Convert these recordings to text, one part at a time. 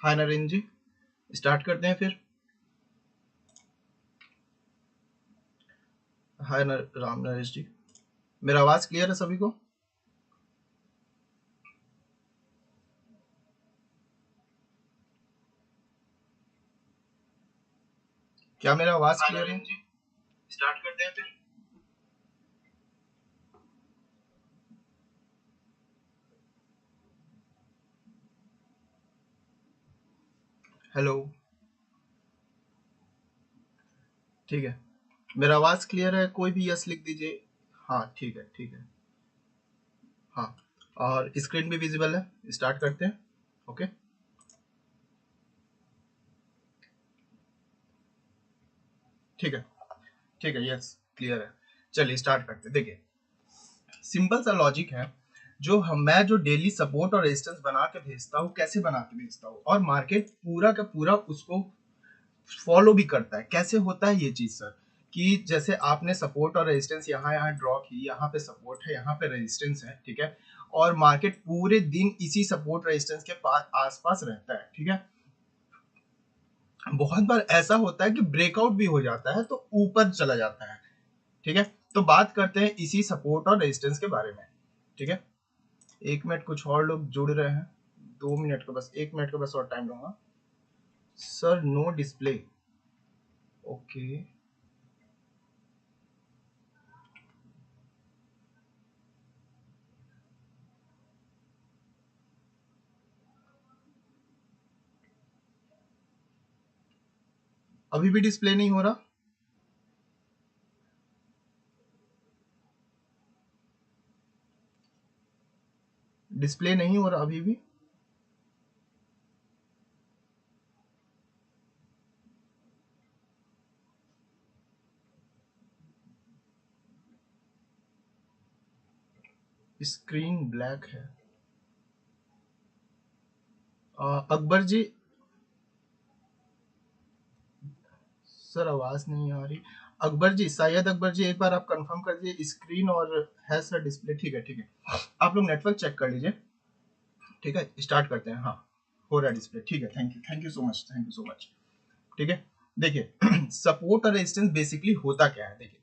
हाय नरेंद्र जी, start करते हैं फिर। हाय राम नरेश जी, मेरा आवाज क्लियर है सभी को? क्या मेरा आवाज क्लियर है? जी, स्टार्ट करते हैं फिर। हेलो, ठीक है। मेरा आवाज क्लियर है? कोई भी यस लिख दीजिए। हाँ ठीक है, ठीक है। हाँ, और स्क्रीन भी विजिबल है। स्टार्ट करते हैं। ओके, ठीक है, ठीक है। यस, क्लियर है। चलिए स्टार्ट करते हैं। देखिए, सिंपल सा लॉजिक है। मैं जो डेली सपोर्ट और रेजिस्टेंस बना के भेजता हूँ, कैसे बना के भेजता हूँ, और मार्केट पूरा का पूरा उसको फॉलो भी करता है। कैसे होता है ये चीज सर? कि जैसे आपने सपोर्ट और रेजिस्टेंस यहाँ यहाँ ड्रॉ की, यहाँ पे सपोर्ट है, यहाँ पे रेजिस्टेंस है, ठीक है। और मार्केट पूरे दिन इसी सपोर्ट रेजिस्टेंस के पास आसपास रहता है, ठीक है। बहुत बार ऐसा होता है कि ब्रेकआउट भी हो जाता है तो ऊपर चला जाता है, ठीक है। तो बात करते हैं इसी सपोर्ट और रेजिस्टेंस के बारे में, ठीक है। 1 मिनट, कुछ और लोग जुड़ रहे हैं। 2 मिनट का बस, 1 मिनट का बस और टाइम लूंगा। Sir no display, okay. अभी भी डिस्प्ले नहीं हो रहा? डिस्प्ले नहीं हो रहा अभी भी? स्क्रीन ब्लैक है। अकबर जी, सर आवाज नहीं आ रही। अकबर जी, शायद अकबर जी एक बार आप कंफर्म कर दीजिए स्क्रीन और है सर डिस्प्ले। ठीक है, ठीक है। आप लोग नेटवर्क चेक कर लीजिए। ठीक है, स्टार्ट करते हैं। हाँ, हो रहा है डिस्प्ले। ठीक है, thank you so much, thank you so much. ठीक है, देखिए सपोर्ट और रेजिस्टेंस बेसिकली होता क्या है? देखिए,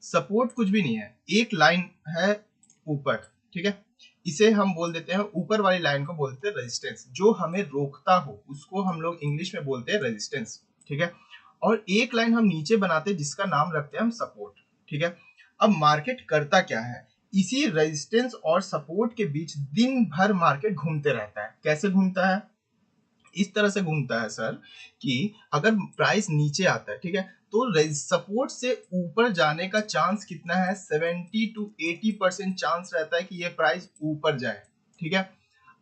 सपोर्ट कुछ भी नहीं है, एक लाइन है ऊपर, ठीक है। इसे हम बोल देते हैं, ऊपर वाली लाइन को बोलते हैं रेजिस्टेंस। जो हमें रोकता हो उसको हम लोग इंग्लिश में बोलते हैं रेजिस्टेंस, ठीक है। और एक लाइन हम नीचे बनाते हैं जिसका नाम रखते हैं हम सपोर्ट, ठीक है। अब मार्केट करता क्या है? इसी रेजिस्टेंस और सपोर्ट के बीच दिन भर मार्केट घूमते रहता है। कैसे घूमता है? इस तरह से घूमता है सर कि अगर प्राइस नीचे आता है, ठीक है, तो सपोर्ट से ऊपर जाने का चांस कितना है? 70 to 80% चांस रहता है कि ये प्राइस ऊपर जाए, ठीक है।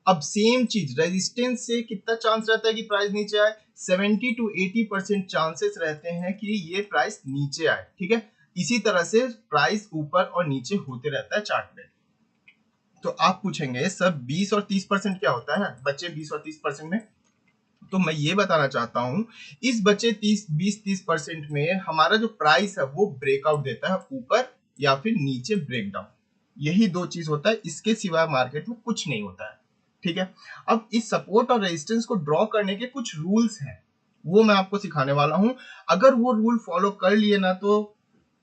अब सेम चीज रेजिस्टेंस से कितना चांस रहता है कि प्राइस नीचे आए? 70 to 80% चांसेस रहते हैं कि ये प्राइस नीचे आए, ठीक है। इसी तरह से प्राइस ऊपर और नीचे होते रहता है चार्ट में। तो आप पूछेंगे सर 20 और 30% क्या होता है? बच्चे 20 और 30% में, तो मैं ये बताना चाहता हूं, इस बचे 20-30% में हमारा जो प्राइस है वो ब्रेकआउट देता है ऊपर या फिर नीचे ब्रेकडाउन। यही दो चीज होता है, इसके सिवा मार्केट में कुछ नहीं होता है, ठीक है। अब इस सपोर्ट और रेजिस्टेंस को ड्रॉ करने के कुछ रूल्स हैं, वो मैं आपको सिखाने वाला हूं। अगर वो रूल फॉलो कर लिए ना, तो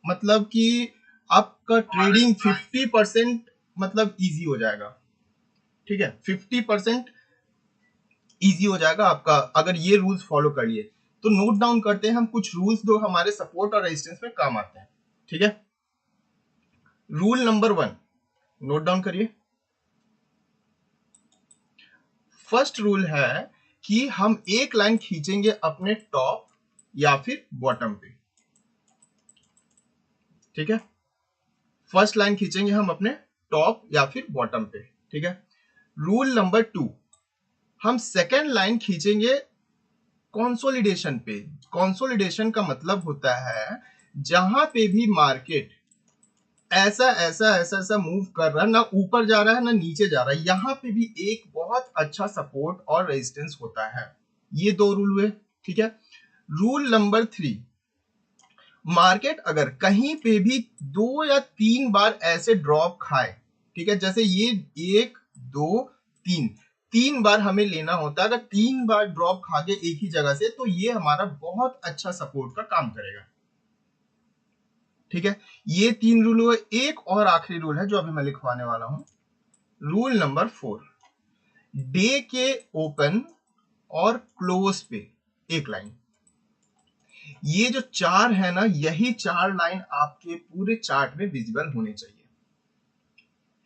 मतलब कि आपका ट्रेडिंग 50% मतलब इजी हो जाएगा, ठीक है। 50% इजी हो जाएगा आपका अगर ये रूल्स फॉलो कर लिए। तो नोट डाउन करते हैं हम कुछ रूल्स जो हमारे सपोर्ट और रेजिस्टेंस में काम आते हैं, ठीक है। रूल नंबर 1 नोट डाउन करिए। फर्स्ट रूल है कि हम एक लाइन खींचेंगे अपने टॉप या फिर बॉटम पे, ठीक है। फर्स्ट लाइन खींचेंगे हम अपने टॉप या फिर बॉटम पे, ठीक है। रूल नंबर 2, हम सेकेंड लाइन खींचेंगे कंसोलिडेशन पे। कंसोलिडेशन का मतलब होता है जहां पे भी मार्केट ऐसा ऐसा ऐसा ऐसा मूव कर रहा है, ना ऊपर जा रहा है ना नीचे जा रहा है, यहाँ पे भी एक बहुत अच्छा सपोर्ट और रेजिस्टेंस होता है। ये दो रूल हुए, ठीक है। रूल नंबर 3, मार्केट अगर कहीं पे भी 2 या 3 बार ऐसे ड्रॉप खाए, ठीक है, जैसे ये 1 2 3, 3 बार हमें लेना होता है। अगर 3 बार ड्रॉप खा के एक ही जगह से, तो ये हमारा बहुत अच्छा सपोर्ट का काम करेगा। ठीक है, ये 3 रूल हुए। एक और आखिरी रूल है जो अभी मैं लिखवाने वाला हूं, रूल नंबर 4। डे के ओपन और क्लोज पे एक लाइन। ये जो 4 है ना, यही 4 लाइन आपके पूरे चार्ट में विजिबल होने चाहिए।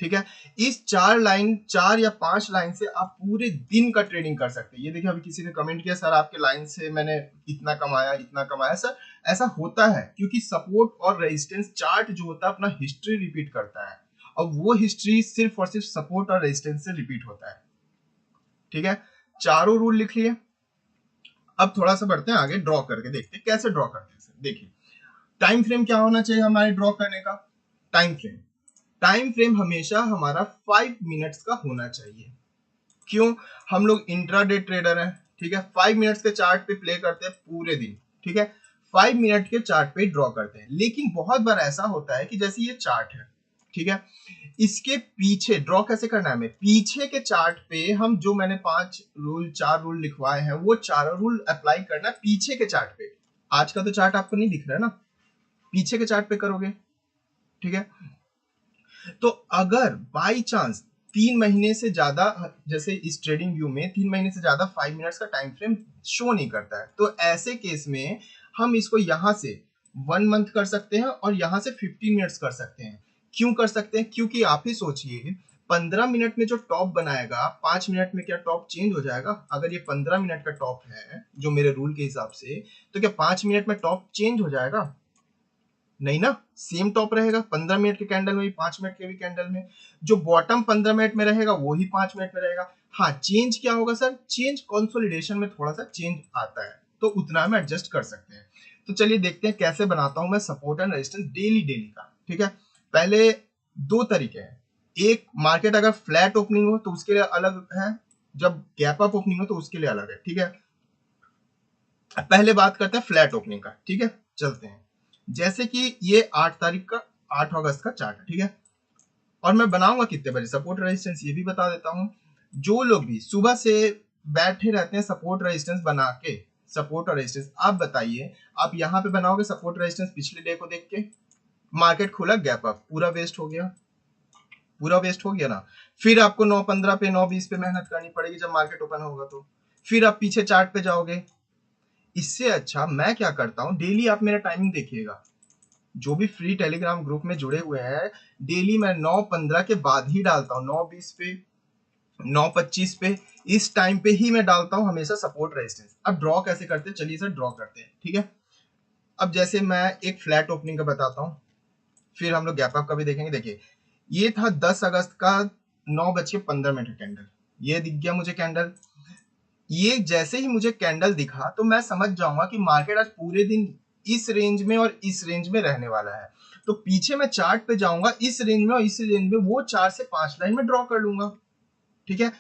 ठीक है, इस 4 या 5 लाइन से आप पूरे दिन का ट्रेडिंग कर सकते हैं। ये देखिए, अभी किसी ने कमेंट किया, सर आपके लाइन से मैंने इतना कमाया इतना कमाया। सर ऐसा होता है क्योंकि सपोर्ट और रेजिस्टेंस चार्ट जो होता है अपना हिस्ट्री रिपीट करता है, और वो हिस्ट्री सिर्फ और सिर्फ सपोर्ट और रेजिस्टेंस से रिपीट होता है। ठीक है, चारों रूल लिख लिए। अब थोड़ा सा बढ़ते हैं आगे, ड्रॉ करके देखते हैं कैसे ड्रॉ करते हैं। देखिए, टाइम फ्रेम क्या होना चाहिए हमारे ड्रॉ करने का? टाइम फ्रेम हमेशा हमारा 5 मिनट्स का होना चाहिए। क्यों? हम लोग इंट्राडे ट्रेडर हैं। ठीक है, 5 मिनट्स के चार्ट पे प्ले करते हैं पूरे दिन। ठीक है, 5 मिनट के चार्ट पे ड्रॉ करते हैं। लेकिन बहुत बार ऐसा होता है कि जैसे ये चार्ट है, ठीक है, इसके पीछे ड्रॉ कैसे करना है हमें? पीछे के चार्ट पे हम जो मैंने 4 रूल लिखवाए हैं, वो 4 रूल अप्लाई करना पीछे के चार्ट पे। आज का तो चार्ट आपको नहीं दिख रहा है ना, पीछे के चार्ट पे करोगे। ठीक है, तो अगर बाई चांस 3 महीने से ज्यादा, जैसे इस ट्रेडिंग व्यू में 3 महीने से ज्यादा 5 मिनट्स का टाइम फ्रेम शो नहीं करता है, तो ऐसे केस में हम इसको यहां से 1 मंथ कर सकते हैं और यहां से 15 मिनट्स कर सकते हैं। क्यों कर सकते हैं? क्योंकि आप ही सोचिए, 15 मिनट में जो टॉप बनाएगा, 5 मिनट में क्या टॉप चेंज हो जाएगा? अगर ये 15 मिनट का टॉप है जो मेरे रूल के हिसाब से, तो क्या 5 मिनट में टॉप चेंज हो जाएगा? नहीं ना, सेम टॉप रहेगा 15 मिनट के कैंडल में भी, 5 मिनट के भी कैंडल में। जो बॉटम 15 मिनट में रहेगा वो ही 5 मिनट में रहेगा। हाँ, चेंज क्या होगा सर? चेंज कंसोलिडेशन में थोड़ा सा चेंज आता है, तो उतना हम एडजस्ट कर सकते हैं। तो चलिए देखते हैं कैसे बनाता हूं मैं सपोर्ट एंड रेजिस्टेंस डेली का। ठीक है, पहले 2 तरीके हैं। एक, मार्केट अगर फ्लैट ओपनिंग हो तो उसके लिए अलग है, जब गैप अप ओपनिंग हो तो उसके लिए अलग है। ठीक है, पहले बात करते हैं फ्लैट ओपनिंग का। ठीक है, चलते हैं। जैसे कि ये 8 अगस्त का चार्ट है। ठीक है, और मैं बनाऊंगा कितने बजे सपोर्ट रेजिस्टेंस, ये भी बता देता हूं। जो लोग भी सुबह से बैठे रहते हैं सपोर्ट रेजिस्टेंस बना के, सपोर्ट और रेजिस्टेंस, आप बताइए, आप यहाँ पे बनाओगे सपोर्ट रेजिस्टेंस पिछले डे को देख के, मार्केट खुला गैप अप, पूरा वेस्ट हो गया, पूरा वेस्ट हो गया ना। फिर आपको 9:15 पे 9:20 पे मेहनत करनी पड़ेगी जब मार्केट ओपन होगा, तो फिर आप पीछे चार्ट पे जाओगे। इससे अच्छा मैं क्या करता हूँ, डेली आप मेरा टाइमिंग देखिएगा। जो भी फ्री टेलीग्राम ग्रुप में जुड़े हुए हैं, डेली मैं 9:15 के बाद ही डालता हूँ, 9:20 पे, 9:25 पे, इस टाइम पे ही मैं डालता हूँ हमेशा सपोर्ट रेजिस्टेंस। अब ड्रॉ कैसे करते हैं, चलिए सर ड्रॉ करते हैं। ठीक है, अब जैसे मैं एक फ्लैट ओपनिंग का बताता हूँ, फिर हम लोग गैप अप का भी देखेंगे। देखिए, ये था 10 अगस्त का 9:15 का कैंडल, ये दिख गया मुझे कैंडल। ये जैसे ही मुझे कैंडल दिखा तो मैं समझ जाऊंगा कि मार्केट आज पूरे दिन इस रेंज में और इस रेंज में रहने वाला है। तो पीछे मैं चार्ट पे जाऊंगा, इस रेंज में और इस रेंज में वो 4 से 5 लाइन में ड्रॉ कर लूंगा। ठीक है,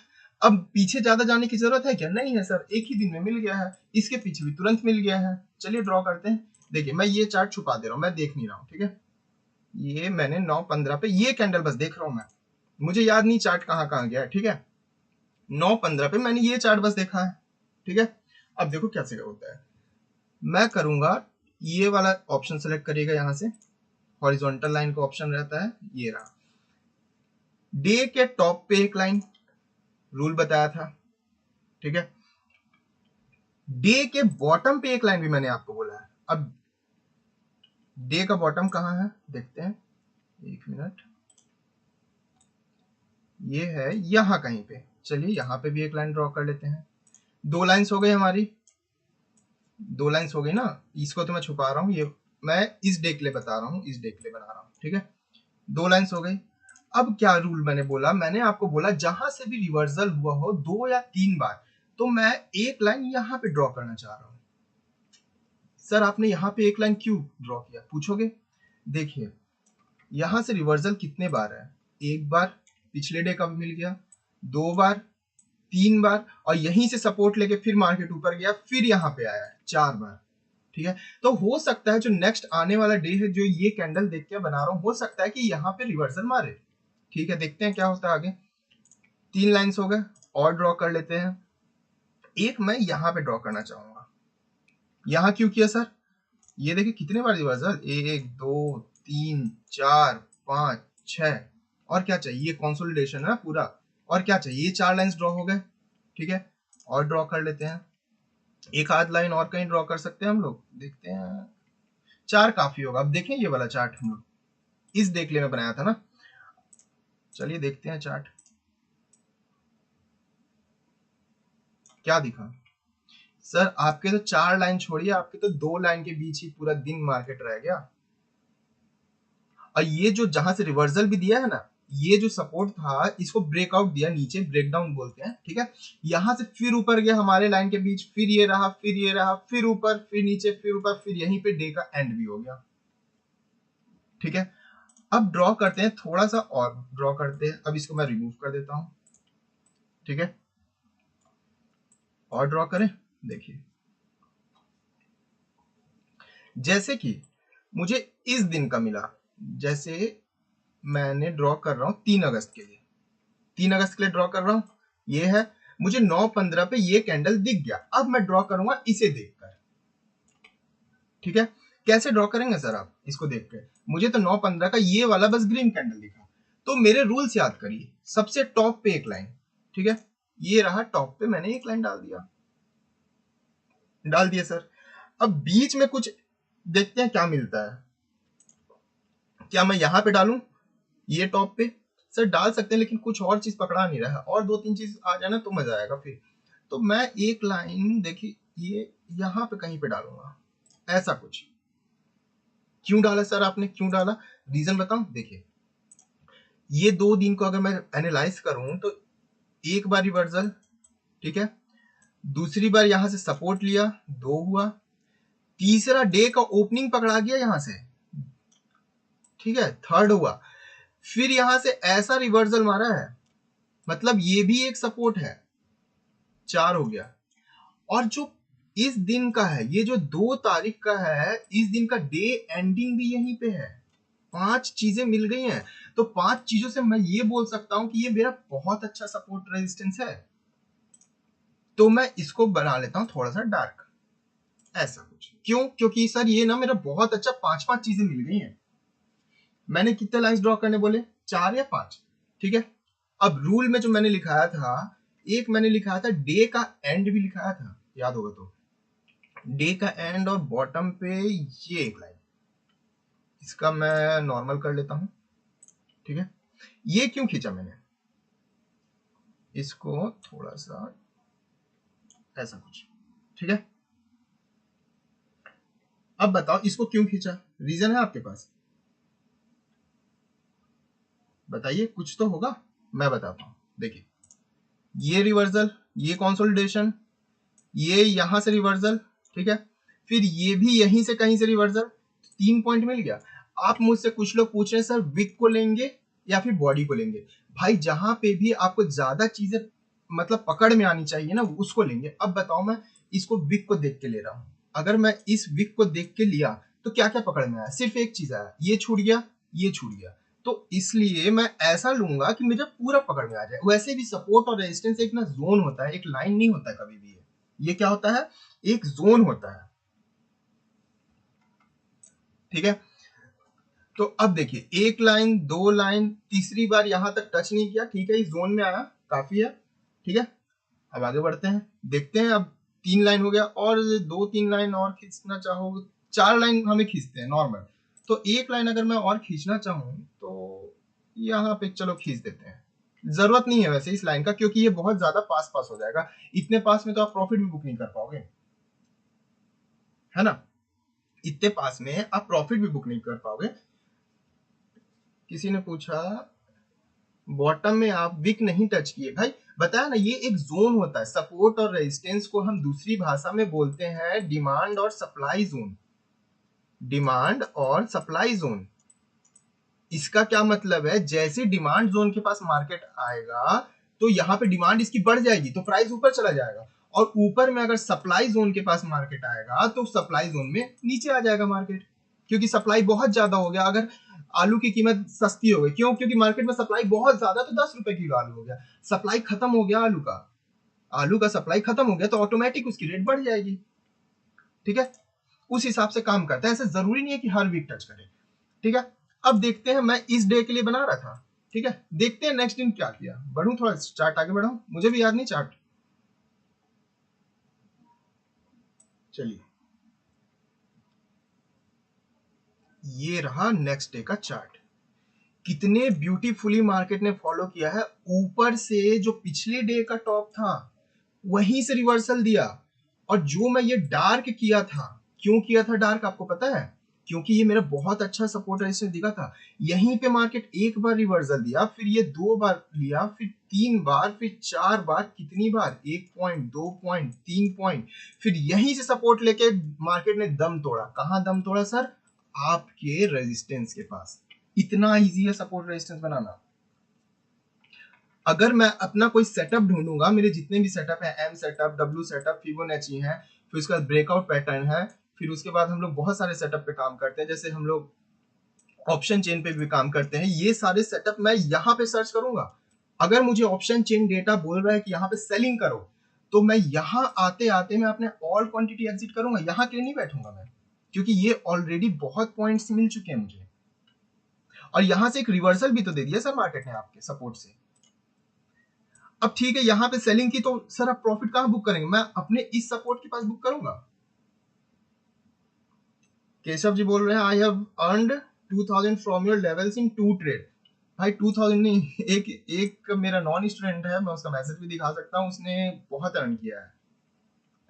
अब पीछे ज्यादा जाने की जरूरत है क्या? नहीं है सर, एक ही दिन में मिल गया है, इसके पीछे भी तुरंत मिल गया है। चलिए ड्रॉ करते हैं। देखिए, मैं ये चार्ट छुपा दे रहा हूँ, मैं देख नहीं रहा हूँ। ठीक है, ये मैंने 9:15 पे ये कैंडल बस देख रहा हूँ मैं, मुझे याद नहीं चार्ट कहाँ कहाँ गया है। ठीक है, 9:15 पे मैंने ये चार्ट बस देखा है। ठीक है, अब देखो कैसे होता है। मैं करूंगा, ये वाला ऑप्शन सेलेक्ट करिएगा, यहां से हॉरिजॉन्टल लाइन का ऑप्शन रहता है, ये रहा। डे के टॉप पे एक लाइन, रूल बताया था। ठीक है, डे के बॉटम पे एक लाइन भी मैंने आपको बोला है। अब डे का बॉटम कहां है देखते हैं, एक मिनट, ये है यहां कहीं पे। चलिए यहां पे भी एक लाइन ड्रॉ कर लेते हैं। 2 लाइंस हो गई हमारी, 2 लाइंस हो गई ना। इसको तो मैं छुपा रहा हूँ, ये मैं इस डे के लिए बता रहा हूँ, इस डे के लिए बना रहा हूँ। ठीक है, 2 लाइंस हो गई। अब क्या रूल मैंने बोला, मैंने आपको बोला जहां से भी रिवर्सल हुआ हो 2 या 3 बार, तो मैं एक लाइन यहां पे ड्रॉ करना चाह रहा हूं। सर आपने यहां पे एक लाइन क्यों ड्रॉ किया पूछोगे? देखिए, यहां से रिवर्सल कितने बार है? एक बार, पिछले डे का भी मिल गया, 2 बार, 3 बार, और यहीं से सपोर्ट लेके फिर मार्केट ऊपर गया, फिर यहां पे आया 4 बार। ठीक है, तो हो सकता है जो नेक्स्ट आने वाला डे है, जो ये कैंडल देख के बना रहा हूं, हो सकता है कि यहाँ पे रिवर्सल मारे। ठीक है, देखते हैं क्या होता है आगे। 3 लाइंस हो गए, और ड्रॉ कर लेते हैं। एक मैं यहाँ पे ड्रॉ करना चाहूंगा। यहाँ क्यों किया सर? ये देखिए कितने बार रिवर्सल, 1 2 3 4 5 6, और क्या चाहिए, ये कंसोलिडेशन है पूरा, और क्या चाहिए, ये 4 लाइंस ड्रॉ हो गए। ठीक है, और ड्रॉ कर लेते हैं। एक आध लाइन और कहीं ड्रॉ कर सकते हैं हम लोग, देखते हैं। 4 काफी होगा। अब देखें ये वाला चार्ट हम लोग इस देखले में बनाया था ना, चलिए देखते हैं चार्ट क्या दिखा। सर आपके तो 4 लाइन छोड़िए, आपके तो 2 लाइन के बीच ही पूरा दिन मार्केट रह गया। और ये जो जहां से रिवर्सल भी दिया है ना, ये जो सपोर्ट था इसको ब्रेकआउट दिया, नीचे ब्रेकडाउन बोलते हैं। ठीक है, यहां से फिर ऊपर गया हमारे लाइन के बीच, फिर ये रहा, फिर ये रहा, फिर ऊपर, फिर नीचे, फिर ऊपर, फिर यहीं पे डे का एंड भी हो गया। ठीक है, अब ड्रॉ करते हैं, थोड़ा सा और ड्रॉ करते हैं। अब इसको मैं रिमूव कर देता हूं। ठीक है, और ड्रॉ करें। देखिए जैसे कि मुझे इस दिन का मिला, जैसे मैंने ड्रॉ कर रहा हूं 3 अगस्त के लिए, 3 अगस्त के लिए ड्रॉ कर रहा हूं। ये है, मुझे 9:15 पे ये कैंडल दिख गया। अब मैं ड्रॉ करूंगा इसे देखकर। ठीक है, कैसे ड्रॉ करेंगे सर आप इसको देख के? मुझे तो 9:15 का ये वाला बस ग्रीन कैंडल दिखा, तो मेरे रूल्स याद करिए। सबसे टॉप पे एक लाइन, ठीक है, ये रहा टॉप पे, मैंने एक लाइन डाल दिया सर। अब बीच में कुछ देखते हैं क्या मिलता है। क्या मैं यहां पे डालूं ये टॉप पे? सर डाल सकते हैं, लेकिन कुछ और चीज पकड़ा नहीं रहा है, और 2-3 चीज आ जाए ना तो मजा आएगा फिर। तो मैं एक लाइन देखिए ये यहाँ पे कहीं पे डालूंगा, ऐसा कुछ। क्यों डाला सर आपने, क्यों डाला, रीजन बताऊं? देखिए ये 2 दिन को अगर मैं एनालाइज करूं तो एक बार रिवर्सल, ठीक है, दूसरी बार यहां से सपोर्ट लिया, 2 हुआ, तीसरा डे का ओपनिंग पकड़ा गया यहां से, ठीक है, 3rd हुआ, फिर यहां से ऐसा रिवर्सल मारा है, मतलब ये भी एक सपोर्ट है, 4 हो गया। और जो इस दिन का है, ये जो 2 तारीख का है, इस दिन का डे एंडिंग भी यहीं पे है। 5 चीजें मिल गई हैं, तो 5 चीजों से मैं ये बोल सकता हूं कि ये मेरा बहुत अच्छा सपोर्ट रेजिस्टेंस है। तो मैं इसको बना लेता हूं थोड़ा सा डार्क, ऐसा कुछ। क्यों? क्योंकि सर ये ना मेरा बहुत अच्छा 5-5 चीजें मिल गई हैं। मैंने कितने लाइंस ड्रॉ करने बोले, 4 या 5? ठीक है, अब रूल में जो मैंने लिखाया था, एक मैंने लिखाया था डे का एंड भी लिखाया था, याद होगा तो, डे का एंड, और बॉटम पे ये एक लाइन, इसका मैं नॉर्मल कर लेता हूं। ठीक है, ये क्यों खींचा मैंने, इसको थोड़ा सा ऐसा कुछ। ठीक है, अब बताओ इसको क्यों खींचा, रीजन है आपके पास? बताइए, कुछ तो होगा, मैं बताता हूं। देखिए ये रिवर्सल, ये कंसोलिडेशन, ये यहां से रिवर्सल, ठीक है, फिर ये भी यहीं से कहीं से रिवर्सल, 3 पॉइंट मिल गया। आप मुझसे कुछ लोग पूछ रहे हैं सर विक को लेंगे या फिर बॉडी को लेंगे? भाई जहां पे भी आपको ज्यादा चीजें मतलब पकड़ में आनी चाहिए ना, उसको लेंगे। अब बताओ, मैं इसको विक को देख के ले रहा हूं, अगर मैं इस विक को देख के लिया तो क्या क्या पकड़ में आया? सिर्फ एक चीज आया, ये छूट गया, ये छूट गया। तो इसलिए मैं ऐसा लूंगा कि मुझे पूरा पकड़ में आ जाए। वैसे भी सपोर्ट और रेजिस्टेंस एक ना जोन होता है, एक लाइन नहीं होता कभी भी। ये क्या होता है, एक जोन होता है। ठीक है, तो अब देखिए एक लाइन, 2 लाइन, तीसरी बार यहां तक टच नहीं किया, ठीक है, इस जोन में आया, काफी है। ठीक है, अब आगे बढ़ते हैं, देखते हैं। अब 3 लाइन हो गया, और 2-3 लाइन और खींचना चाहो, 4 लाइन हमें खींचते हैं नॉर्मल। तो एक लाइन अगर मैं और खींचना चाहूं तो यहाँ पे चलो खींच देते हैं। जरूरत नहीं है वैसे इस लाइन का, क्योंकि ये बहुत ज्यादा पास पास हो जाएगा, इतने पास में तो आप प्रॉफिट भी बुक नहीं कर पाओगे, है ना, इतने पास में आप प्रॉफिट भी बुक नहीं कर पाओगे। किसी ने पूछा बॉटम में आप विक नहीं टच किए, भाई बताया ना, ये एक जोन होता है। सपोर्ट और रेजिस्टेंस को हम दूसरी भाषा में बोलते हैं डिमांड और सप्लाई जोन, डिमांड और सप्लाई जोन। इसका क्या मतलब है, जैसे डिमांड जोन के पास मार्केट आएगा तो यहाँ पे डिमांड इसकी बढ़ जाएगी, तो प्राइस ऊपर चला जाएगा, और ऊपर में अगर सप्लाई जोन के पास मार्केट आएगा तो सप्लाई जोन में नीचे आ जाएगा मार्केट, क्योंकि सप्लाई बहुत ज्यादा हो गया। अगर आलू की कीमत सस्ती हो गई, क्यों? क्योंकि मार्केट में सप्लाई बहुत ज्यादा, तो 10 रुपए किलो आलू हो गया, सप्लाई खत्म हो गया आलू का सप्लाई खत्म हो गया, तो ऑटोमेटिक उसकी रेट बढ़ जाएगी। ठीक है, उस हिसाब से काम करता है, ऐसे जरूरी नहीं है कि हर वीक टच करे। ठीक है, अब देखते हैं, मैं इस डे के लिए बना रहा था। ठीक है, देखते हैं नेक्स्ट दिन क्या किया। बढ़ूं थोड़ा, चार्ट आगे बढ़ाऊं, मुझे भी याद नहीं चार्ट। चलिए, ये रहा नेक्स्ट डे का चार्ट। कितने ब्यूटीफुली मार्केट ने फॉलो किया है। ऊपर से जो पिछले डे का टॉप था वहीं से रिवर्सल दिया, और जो मैं ये डार्क किया था, क्यों किया था डार्क आपको पता है? क्योंकि ये मेरा बहुत अच्छा सपोर्ट रेजिस्टेंस दिखा था। यहीं पे मार्केट एक बार रिवर्सल दिया, फिर ये 2 बार लिया, फिर 3 बार, फिर 4 बार, कितनी बार, 1 पॉइंट, 2 पॉइंट, 3 पॉइंट, फिर यहीं से सपोर्ट लेके मार्केट ने दम तोड़ा। कहां दम तोड़ा सर? आपके रेजिस्टेंस के पास। इतना इजी है सपोर्ट रेजिस्टेंस बनाना। अगर मैं अपना कोई सेटअप ढूंढूंगा, मेरे जितने भी सेटअप है, M setup, W setup, Fibonacci है, फिर उसके बाद ब्रेकआउट पैटर्न है, फिर उसके बाद हम लोग बहुत सारे सेटअप पे काम करते हैं, जैसे हम लोग ऑप्शन चेन पे भी काम करते हैं। ये सारे सेटअप मैं यहाँ पे सर्च करूंगा। अगर मुझे ऑप्शन चेन डेटा बोल रहा है कि यहाँ पे सेलिंग करो, तो मैं यहाँ आते आते मैं अपने ऑल क्वांटिटी एग्जिट करूंगा, यहाँ के लिए नहीं बैठूंगा मैं, क्योंकि ये ऑलरेडी बहुत पॉइंट्स मिल चुके हैं मुझे। और यहाँ से एक रिवर्सल भी तो दे दिया सर मार्केट ने आपके सपोर्ट से। अब ठीक है, यहाँ पे सेलिंग की, तो सर आप प्रॉफिट कहां बुक करेंगे? मैं अपने इस सपोर्ट के पास बुक करूंगा। केशव जी बोल रहे हैं, I have earned 2000 from your levels in 2 trade. भाई 2000 नहीं, एक मेरा नॉन स्टूडेंट है, मैं उसका मैसेज भी दिखा सकता हूँ, उसने बहुत अर्न किया है,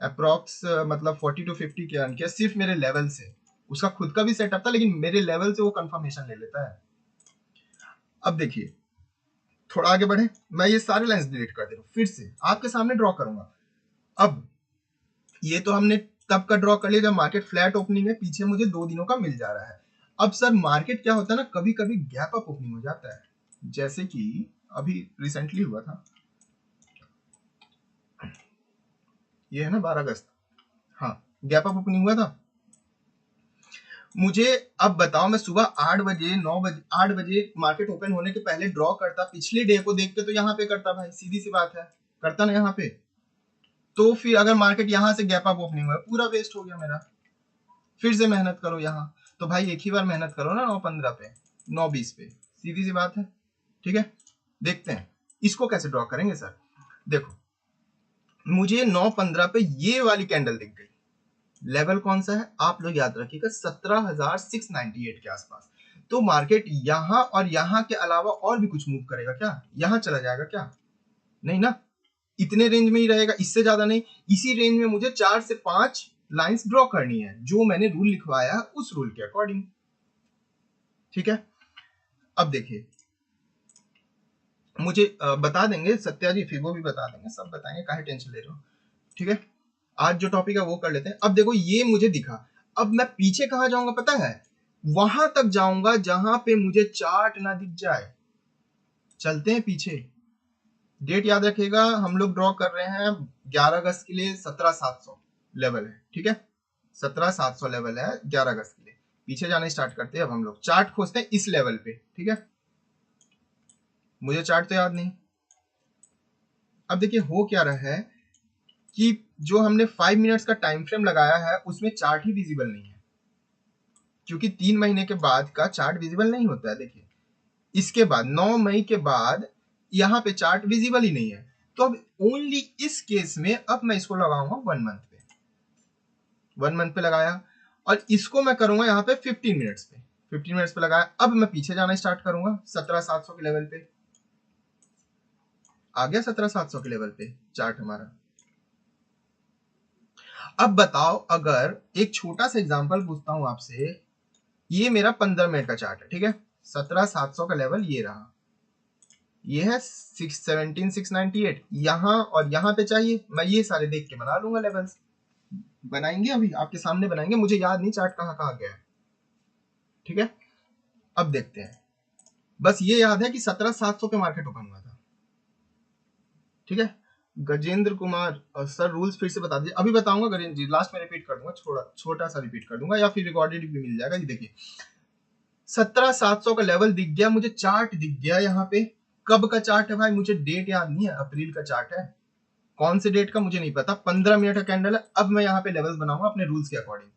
अप्रॉक्स मतलब 40 to 50 के अर्न किया सिर्फ मेरे लेवल से। उसका खुद का भी सेटअप था, लेकिन मेरे लेवल से वो कंफर्मेशन ले लेता है। अब देखिए, थोड़ा आगे बढ़े, मैं ये सारे लाइंस डिलीट कर दे रहा हूँ, फिर से आपके सामने ड्रॉ करूंगा। अब ये तो हमने तब का ड्रॉ कर लिया जब मार्केट फ्लैट ओपनिंग है, पीछे मुझे 2 दिनों का मिल जा रहा है। अब सर मार्केट क्या होता है ना, कभी कभी गैप अप ओपनिंग हो जाता है, जैसे कि अभी रिसेंटली हुआ था, ये है ना 12 अगस्त, हाँ गैप अप ओपनिंग हुआ था। मुझे अब बताओ, मैं सुबह 8 बजे 9 बजे 8 बजे मार्केट ओपन होने के पहले ड्रॉ करता, पिछले डे को देखते तो यहाँ पे करता भाई, सीधी सी बात है, करता ना यहाँ पे। तो फिर अगर मार्केट यहाँ से गैप अप ओपनिंग हुआ, पूरा वेस्ट हो गया मेरा। फिर से मेहनत करो यहाँ, तो भाई एक ही बार मेहनत करो ना, 9:15 पे, 9:20 पे, सीधी सी बात है। ठीक है, देखते हैं इसको कैसे ड्रॉ करेंगे सर। देखो, मुझे 9:15 पे ये वाली कैंडल दिख गई, लेवल कौन सा है आप लोग याद रखिएगा, 17,698 के आसपास। तो मार्केट यहाँ और यहाँ के अलावा और भी कुछ मूव करेगा क्या? यहाँ चला जाएगा क्या? नहीं ना, इतने रेंज में ही रहेगा, इससे ज्यादा नहीं। इसी रेंज में मुझे 4 से 5 लाइंस ड्रॉ करनी है, जो मैंने रूल लिखवाया उस रूल के अकॉर्डिंग। ठीक है, अब देखिए, मुझे बता देंगे सत्या जी, फिबो भी बता देंगे, सब बताएंगे, काहे टेंशन ले रहे हो। ठीक है, आज जो टॉपिक है वो कर लेते हैं। अब देखो, ये मुझे दिखा, अब मैं पीछे कहाँ जाऊंगा पता है? वहां तक जाऊंगा जहां पे मुझे चार्ट ना दिख जाए। चलते हैं पीछे, डेट याद रखिएगा, हम लोग ड्रॉ कर रहे हैं 11 अगस्त के लिए, 17,700 लेवल है। ठीक है, 17,700 लेवल है 11 अगस्त के लिए। पीछे जाने स्टार्ट करते हैं, अब हम लोग चार्ट खोजते हैं इस लेवल पे। ठीक है, मुझे चार्ट तो याद नहीं। अब देखिए, हो क्या रहा है कि जो हमने 5 मिनट्स का टाइम फ्रेम लगाया है उसमें चार्ट ही विजिबल नहीं है, क्योंकि 3 महीने के बाद का चार्ट विजिबल नहीं होता है। देखिए, इसके बाद 9 मई के बाद यहाँ पे चार्ट विजिबल ही नहीं है। तो अब ओनली इस केस में अब मैं इसको लगाऊंगा 1 मंथ पे, 1 मंथ पे लगाया, और इसको मैं करूंगा यहाँ पे 15 मिनट्स पे, 15 मिनट्स पे लगाया। अब मैं पीछे जाना स्टार्ट करूंगा 17,700 के लेवल पे, आ गया 17,700 के लेवल पे चार्ट हमारा। अब बताओ, अगर एक छोटा सा एग्जांपल पूछता हूं आपसे, ये मेरा 15 मिनट का चार्ट है। ठीक है, 17,700 का लेवल ये रहा, ये है 17,698, यहाँ और यहाँ पे चाहिए, मैं ये सारे देख के बना लूंगा लेवल्स, बनाएंगे अभी आपके सामने बनाएंगे, मुझे याद नहीं चार्ट कहाँ कहाँ गया है। ठीक है, अब देखते हैं, बस ये याद है कि 17,700 पे मार्केट ओपन हुआ था। ठीक है, गजेंद्र कुमार सर रूल्स फिर से बता दीजिए। अभी बताऊंगा गजेंद्र जी, लास्ट में रिपीट कर दूंगा, छोटा सा रिपीट कर दूंगा, या फिर रिकॉर्डेड भी मिल जाएगा। जी देखिए, 17,700 का लेवल दिख गया मुझे, चार्ट दिख गया यहाँ पे। कब का चार्ट है भाई, मुझे डेट याद नहीं है, अप्रैल का चार्ट है, कौन से डेट का मुझे नहीं पता, 15 मिनट का कैंडल है। अब मैं यहाँ पे लेवल्स बनाऊंगा अपने रूल्स के अकॉर्डिंग।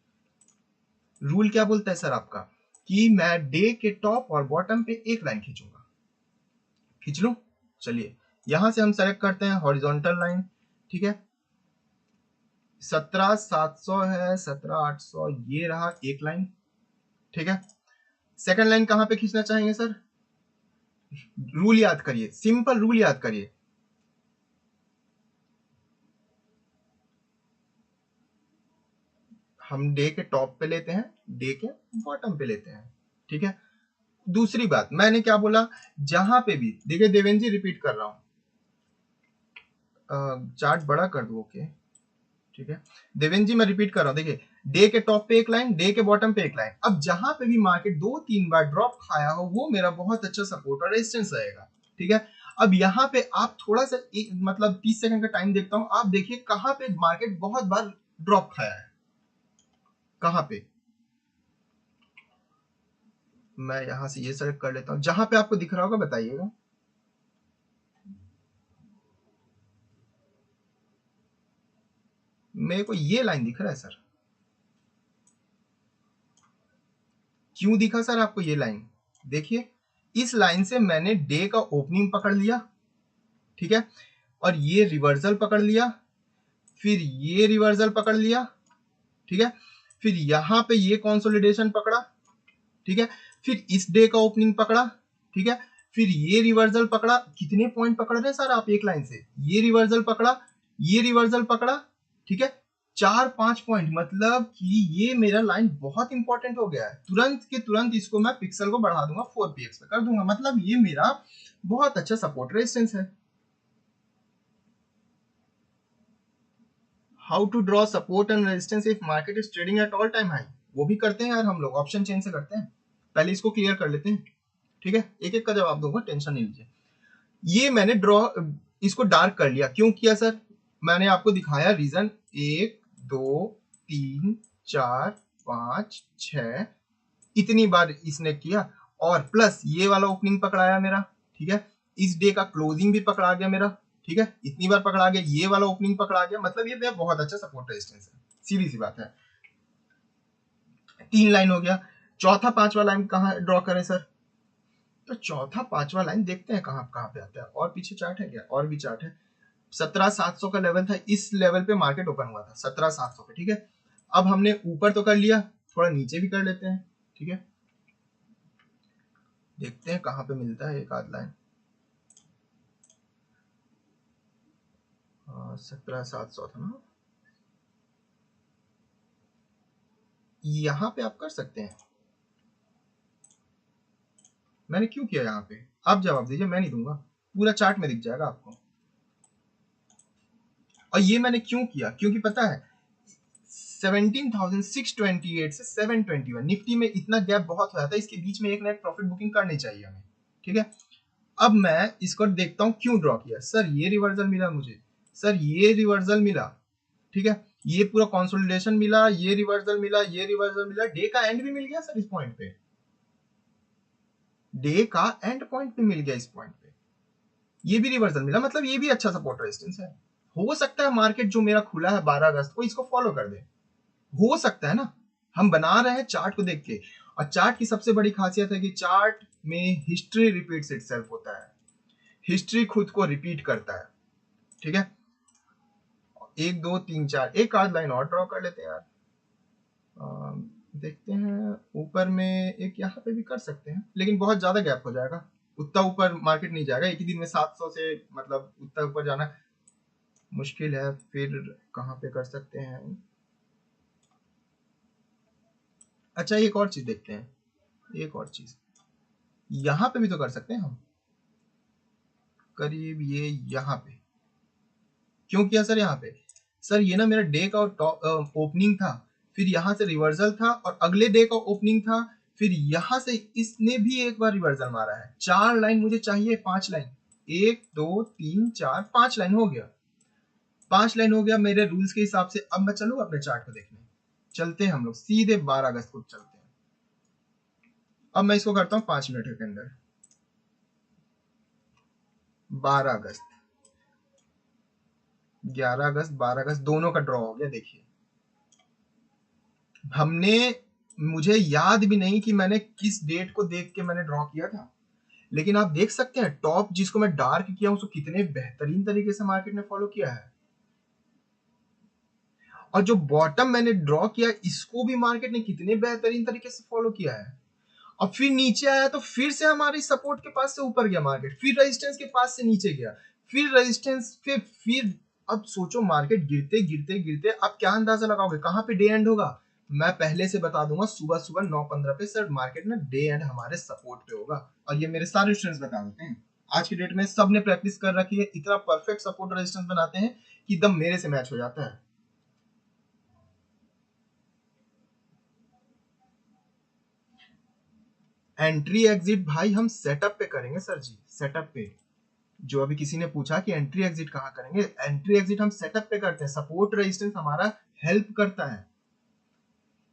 रूल क्या बोलता है सर आपका, कि मैं डे के टॉप और बॉटम पे एक लाइन खींचूंगा। खींच लूं, चलिए यहां से हम सेलेक्ट करते हैं हॉरिजॉन्टल लाइन, ठीक है। 17,700 है, 17,800 ये रहा एक लाइन, ठीक है। सेकंड लाइन कहां पे खींचना चाहेंगे सर, रूल याद करिए, सिंपल रूल याद करिए। हम डे के टॉप पे लेते हैं, डे के बॉटम पे लेते हैं, ठीक है। दूसरी बात मैंने क्या बोला, जहां पे भी देखिए देवेंद्र जी, रिपीट कर रहा हूं, चार्ट बड़ा कर दो, ओके ठीक है। देवेंद्र जी मैं रिपीट कर रहा हूं, देखिए डे के टॉप पे एक लाइन, डे के बॉटम पे एक लाइन। अब जहां पे भी मार्केट 2-3 बार ड्रॉप खाया हो वो मेरा बहुत अच्छा सपोर्ट और रेजिस्टेंस रहेगा, ठीक है। अब यहाँ पे आप थोड़ा सा मतलब 30 सेकंड का टाइम देखता हूं, आप देखिए कहां पे मार्केट बहुत बार ड्रॉप खाया है, कहां पे। मैं यहां से ये सेलेक्ट कर लेता हूं, जहां पे आपको दिख रहा होगा बताइएगा। मेरे को ये लाइन दिख रहा है सर, क्यों दिखा सर आपको ये लाइन, देखिए इस लाइन से मैंने डे का ओपनिंग पकड़ लिया, ठीक है, और ये रिवर्सल पकड़ लिया, फिर ये रिवर्सल पकड़ लिया, ठीक है, फिर यहां पे ये कंसोलिडेशन पकड़ा, ठीक है, फिर इस डे का ओपनिंग पकड़ा, ठीक है, फिर ये रिवर्सल पकड़ा। कितने पॉइंट पकड़ रहे हैं सर आप एक लाइन से, ये रिवर्सल पकड़ा, ये रिवर्सल पकड़ा, ठीक है, 4-5 पॉइंट, मतलब कि ये मेरा लाइन बहुत इंपॉर्टेंट हो गया है। तुरंत के तुरंत इसको मैं पिक्सल को बढ़ा दूंगा 4px पे कर दूंगा, मतलब ये मेरा बहुत अच्छा सपोर्ट रेजिस्टेंस है। How to draw support and resistance if market is trading at all time high, वो भी करते हैं यार हम लोग, ऑप्शन चेन से करते हैं। पहले इसको क्लियर कर लेते हैं, ठीक है, एक एक का जवाब दूंगा, टेंशन नहीं लीजिए। ये मैंने ड्रॉ, इसको डार्क कर लिया, क्यों किया सर, मैंने आपको दिखाया रीजन, 1 2 3 4 5 6 इतनी बार इसने किया, और प्लस ये वाला ओपनिंग पकड़ाया मेरा, ठीक है, इस डे का क्लोजिंग भी पकड़ा गया मेरा, ठीक है, इतनी बार पकड़ा गया, ये वाला ओपनिंग पकड़ा गया, मतलब ये मेरा बहुत अच्छा सपोर्ट रेजिस्टेंस है, सीधी सी बात है। 3 लाइन हो गया, चौथा पांचवा लाइन कहाँ ड्रॉ करें सर, तो चौथा पांचवा लाइन देखते हैं कहाँ कहाँ पे आता है, और पीछे चार्ट है क्या, और भी चार्ट है। 17,700 का लेवल था, इस लेवल पे मार्केट ओपन हुआ था 17,700 पे, ठीक है। अब हमने ऊपर तो कर लिया, थोड़ा नीचे भी कर लेते हैं, ठीक है, देखते हैं कहाँ पे मिलता है एक आध लाइन। 17,700 था ना, यहाँ पे आप कर सकते हैं। मैंने क्यों किया यहाँ पे, आप जवाब दीजिए, मैं नहीं दूंगा, पूरा चार्ट में दिख जाएगा आपको। और ये मैंने क्यों किया, क्योंकि पता है 17,628 से 721 निफ्टी में इतना गैप बहुत हो जाता है, इसके बीच में एक ना एक प्रॉफिट बुकिंग करनी चाहिए हमें, ठीक है। अब मैं इसको देखता हूँ क्यों ड्रॉ किया, सर ये रिवर्सल मिला मुझे, सर ये रिवर्सल मिला, ठीक है, ये पूरा कंसोलिडेशन मिला, ये रिवर्सल मिला, ये रिवर्सल मिला, डे का एंड भी मिल गया सर इस पॉइंट पे, डे का एंड पॉइंट पे मिल गया इस पॉइंट पे, ये भी रिवर्सल मिला, मतलब ये भी अच्छा सपोर्ट रेजिस्टेंस है। हो सकता है मार्केट जो मेरा खुला है 12 अगस्त को इसको फॉलो कर दे, हो सकता है ना, हम बना रहे हैं चार्ट को देख के, और चार्ट की सबसे बड़ी खासियत है कि चार्ट में हिस्ट्री रिपीट्स इटसेल्फ होता है, हिस्ट्री खुद को रिपीट करता है, ठीक है। 1 2 3 4 एक आध लाइन और ड्रॉ कर लेते हैं यार, देखते हैं ऊपर में एक यहाँ पे भी कर सकते हैं, लेकिन बहुत ज्यादा गैप हो जाएगा, उतना ऊपर मार्केट नहीं जाएगा एक ही दिन में 700 से, मतलब उतना ऊपर जाना मुश्किल है। फिर कहाँ पे कर सकते हैं, अच्छा एक और चीज देखते हैं, एक और चीज यहाँ पे भी तो कर सकते हैं हम, करीब ये यहाँ पे, क्यों किया सर यहाँ पे, सर ये ना मेरा डे का ओपनिंग था, फिर यहाँ से रिवर्सल था, और अगले डे का ओपनिंग था, फिर यहाँ से इसने भी एक बार रिवर्सल मारा है। 4 लाइन मुझे चाहिए, 5 लाइन, 1 2 3 4 5 लाइन हो गया, 5 लाइन हो गया मेरे रूल्स के हिसाब से। अब मैं चलूँ अपने चार्ट को देखने, चलते हैं हम लोग सीधे 12 अगस्त को चलते हैं। अब मैं इसको करता हूँ 5 मिनट के अंदर। 12 अगस्त, 11 अगस्त, 12 अगस्त दोनों का ड्रॉ हो गया। देखिए हमने, मुझे याद भी नहीं कि मैंने किस डेट को देख के मैंने ड्रॉ किया था, लेकिन आप देख सकते हैं टॉप जिसको मैं डार्क किया हूं उसको कितने बेहतरीन तरीके से मार्केट ने फॉलो किया है, और जो बॉटम मैंने ड्रॉ किया इसको भी मार्केट ने कितने बेहतरीन तरीके से फॉलो किया है। अब फिर नीचे आया तो फिर से हमारी सपोर्ट के पास से ऊपर गया मार्केट, फिर रेजिस्टेंस के पास से नीचे गया, फिर रेजिस्टेंस, फिर अब सोचो मार्केट गिरते गिरते गिरते आप क्या अंदाजा लगाओगे कहां पे डे एंड होगा। मैं पहले से बता दूंगा सुबह सुबह 9:15 पे सर मार्केट में डे एंड हमारे सपोर्ट पे होगा, और ये मेरे सारे स्टूडेंट्स बता देते हैं। आज की डेट में सब ने प्रैक्टिस कर रखी है, इतना परफेक्ट सपोर्ट रेजिस्टेंस बनाते हैं कि एकदम मेरे से मैच हो जाता है। एंट्री एग्जिट भाई हम सेटअप पे करेंगे सर जी, सेटअप पे। जो अभी किसी ने पूछा कि एंट्री एग्जिट कहाँ करेंगे, एंट्री एग्जिट हम सेटअप पे करते हैं, सपोर्ट रेजिस्टेंस हमारा हेल्प करता है।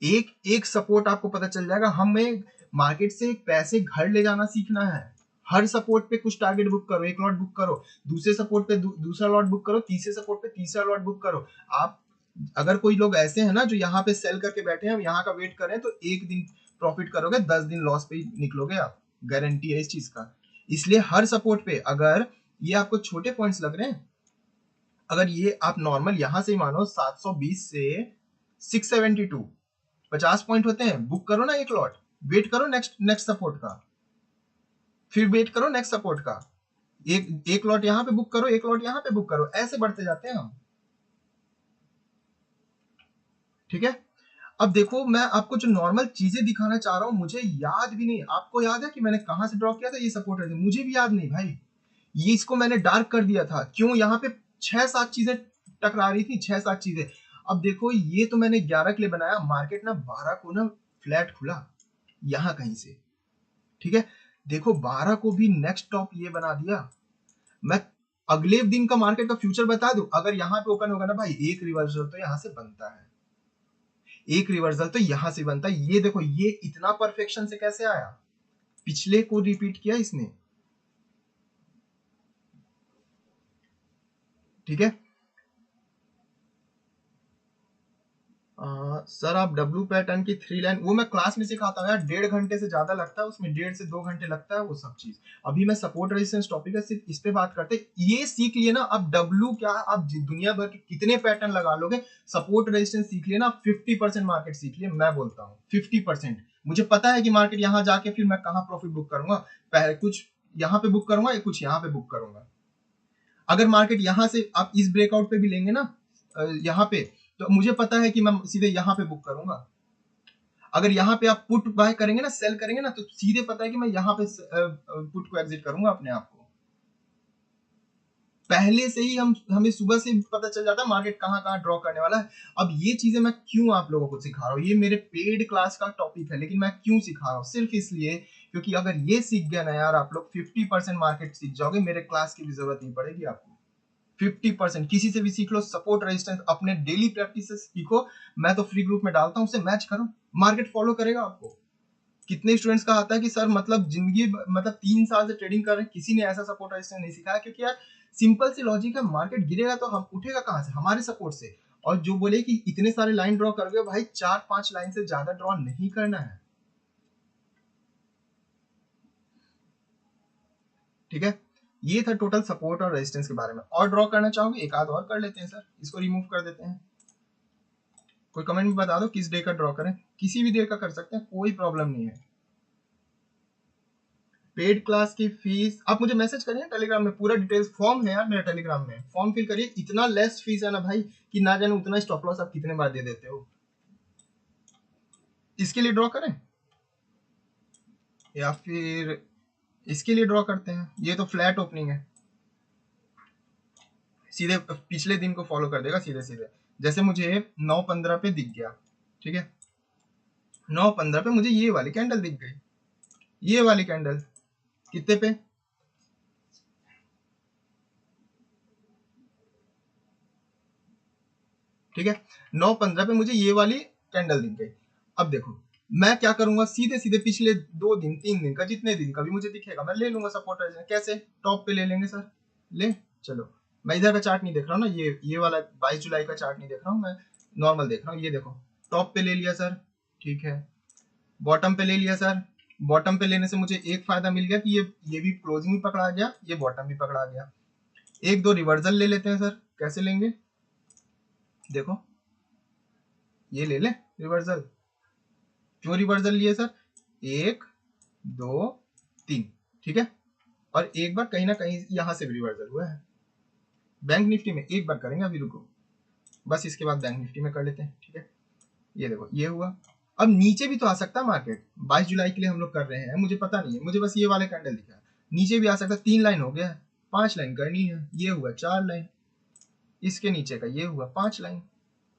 एक एक सपोर्ट आपको पता चल जाएगा, हमें मार्केट से पैसे घर ले जाना सीखना है। हर सपोर्ट पे कुछ टारगेट बुक करो, एक लॉट बुक करो, दूसरे सपोर्ट पे दूसरा लॉट बुक करो, तीसरे सपोर्ट पे तीसरा लॉट बुक करो। आप अगर कोई लोग ऐसे हैं ना जो यहाँ पे सेल करके बैठे हैं, यहाँ का वेट कर रहे हैं, तो एक दिन प्रॉफिट करोगे, 10 दिन लॉस पे ही निकलोगे आप, गारंटी है इस चीज का। इसलिए हर सपोर्ट पे, अगर ये आपको छोटे पॉइंट्स लग रहे हैं, अगर ये आप नॉर्मल यहां से मानो 720 से 672 50 पॉइंट होते हैं, बुक करो ना एक लॉट, वेट करो नेक्स्ट नेक्स्ट सपोर्ट का, फिर वेट करो नेक्स्ट सपोर्ट का, एक एक लॉट यहाँ पे बुक करो, एक लॉट यहाँ पे बुक करो, ऐसे बढ़ते जाते हैं हम। ठीक है, अब देखो मैं आपको जो नॉर्मल चीजें दिखाना चाह रहा हूं, मुझे याद भी नहीं, आपको याद है कि मैंने कहां से ड्रॉ किया था ये सपोर्ट है, मुझे भी याद नहीं भाई। ये इसको मैंने डार्क कर दिया था, क्यों, यहाँ पे 6-7 चीजें टकरा रही थी, 6-7 चीजें। अब देखो ये तो मैंने 11 के लिए बनाया, मार्केट ना 12 को ना फ्लैट खुला यहाँ कहीं से। ठीक है, देखो 12 को भी नेक्स्ट टॉप ये बना दिया। मैं अगले दिन का मार्केट का फ्यूचर बता दूं, अगर यहाँ पे ओपन होगा ना भाई, एक रिवर्सल तो यहाँ से बनता है, एक रिवर्सल तो यहां से बनता है। ये देखो ये इतना परफेक्शन से कैसे आया, पिछले को रिपीट किया इसने। ठीक है, सर आप डब्ल्यू पैटर्न की 3 लाइन वो मैं क्लास में सिखाता हूँ यार, 1.5 घंटे से ज्यादा लगता है उसमें, 1.5 से 2 घंटे लगता है वो सब चीज। अभी मैं सपोर्ट रेजिस्टेंस टॉपिक है सिर्फ इस पे बात करते हैं, ये सीख लिए ना अब डब्ल्यू क्या, आप दुनिया भर के कितने पैटर्न लगा लोगे, सपोर्ट रेजिस्टेंस सीख लिए ना, 50% मार्केट सीख लिए, मैं बोलता हूँ 50%। मुझे पता है कि मार्केट यहाँ जाके फिर मैं कहाँ प्रॉफिट बुक करूंगा, पहले कुछ यहाँ पे बुक करूंगा या कुछ यहाँ पे बुक करूंगा। अगर मार्केट यहाँ से आप इस ब्रेकआउट पे भी लेंगे ना, यहाँ पे, तो मुझे पता है कि मैं सीधे यहाँ पे बुक करूंगा। अगर यहाँ पे आप पुट बाय करेंगे ना, सेल करेंगे ना, तो सीधे पता है कि मैं यहाँ पे पुट को एग्जिट करूंगा अपने आप को। पहले से ही हमें सुबह से पता चल जाता है मार्केट कहाँ कहाँ ड्रॉ करने वाला है। अब ये चीजें मैं क्यों आप लोगों को सिखा रहा हूँ, ये मेरे पेड क्लास का टॉपिक है, लेकिन मैं क्यों सिखा रहा हूँ, सिर्फ इसलिए क्योंकि अगर ये सीख गया ना यार आप लोग, 50% मार्केट सीख जाओगे, मेरे क्लास की भी जरूरत नहीं पड़ेगी आपको। 50% किसी से भी सीख लो, सपोर्ट रेजिस्टेंस अपने डेली प्रैक्टिस से सीखो, मैं तो फ्री ग्रुप में डालता हूँ, उसे मैच करो, मार्केट फॉलो करेगा आपको। कितने स्टूडेंट्स का आता है कि सर मतलब जिंदगी मतलब 3 साल से ट्रेडिंग कर रहे हैं, किसी ने ऐसा सपोर्ट रेजिस्टेंस नहीं सिखाया, क्योंकि यार सिंपल सी लॉजिक है, मार्केट गिरेगा तो हम उठेगा कहां से, हमारे सपोर्ट से। और जो बोले कि इतने सारे लाइन ड्रॉ कर गए, भाई 4-5 लाइन से ज्यादा ड्रॉ नहीं करना है। ठीक है, ये था टोटल सपोर्ट और रेजिस्टेंस के बारे में। और ड्रॉ करना चाहोगे, एक आध और कर लेते हैं सर, इसको रिमूव कर देते हैं। कोई कमेंट में बता दो किस डे का ड्रॉ करें, किसी भी डे का कर सकते हैं, कोई प्रॉब्लम नहीं है। पेड क्लास की फीस आप मुझे मैसेज करिए टेलीग्राम में, पूरा डिटेल्स, फॉर्म है यार मेरा टेलीग्राम में, फॉर्म फिल करिए, इतना लेस फीस है ना भाई कि ना जाने उतना स्टॉप लॉस आप कितने बार दे देते हो। इसके लिए ड्रॉ करें या फिर इसके लिए ड्रॉ करते हैं, ये तो फ्लैट ओपनिंग है, सीधे पिछले दिन को फॉलो कर देगा सीधे सीधे। जैसे मुझे 9:15 पे दिख गया, ठीक है, 9:15 पे मुझे ये वाली कैंडल दिख गई, ये वाली कैंडल कितने पे, ठीक है, 9:15 पे मुझे ये वाली कैंडल दिख गई। अब देखो मैं क्या करूंगा, सीधे सीधे पिछले 2 दिन 3 दिन का, जितने दिन का भी मुझे दिखेगा मैं ले लूंगा सपोर्ट रेजिस्टेंस। कैसे? टॉप पे ले लेंगे सर, ले चलो। मैं इधर का चार्ट नहीं देख रहा हूँ ना, ये वाला 22 जुलाई का चार्ट नहीं देख रहा हूँ मैं, नॉर्मल देख रहा हूँ। ये देखो टॉप पे ले लिया सर, ठीक है। बॉटम पे ले लिया सर, बॉटम पे लेने से मुझे एक फायदा मिल गया कि ये भी क्लोजिंग भी पकड़ा गया, ये बॉटम भी पकड़ा गया। एक दो रिवर्सल ले लेते हैं सर, कैसे लेंगे देखो, ये ले ले रिवर्सल। क्यों रिवर्सल लिए सर? 1 2 3, ठीक है। और एक बार कहीं ना कहीं यहां से भी रिवर्सल हुआ है। बैंक निफ्टी में एक बार करेंगे, अभी रुको, बस इसके बाद बैंक निफ्टी में कर लेते हैं, ठीक है। ये देखो ये हुआ। अब नीचे भी तो आ सकता है मार्केट, 22 जुलाई के लिए हम लोग कर रहे हैं, मुझे पता नहीं है, मुझे बस ये वाले कैंडल दिखा है। नीचे भी आ सकता है, 3 लाइन हो गया है, 5 लाइन करनी है। ये हुआ 4 लाइन, इसके नीचे का ये हुआ 5 लाइन।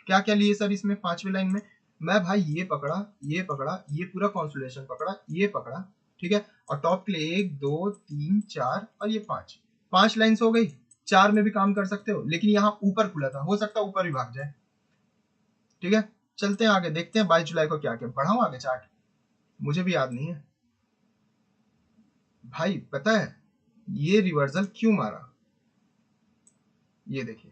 क्या क्या लिए सर इसमें 5वीं लाइन में? मैं भाई ये पकड़ा, ये पकड़ा, ये पूरा कंसोलिडेशन पकड़ा, ये पकड़ा, ठीक है। और टॉप के लिए 1 2 3 4 और ये 5 लाइन्स हो गई। 4 में भी काम कर सकते हो, लेकिन यहाँ ऊपर खुला था, हो सकता है ऊपर भी भाग जाए, ठीक है। चलते हैं आगे, देखते हैं 22 जुलाई को क्या क्या बढ़ाऊं आगे चार्ट, मुझे भी याद नहीं है भाई। पता है ये रिवर्सल क्यों मारा? ये देखिए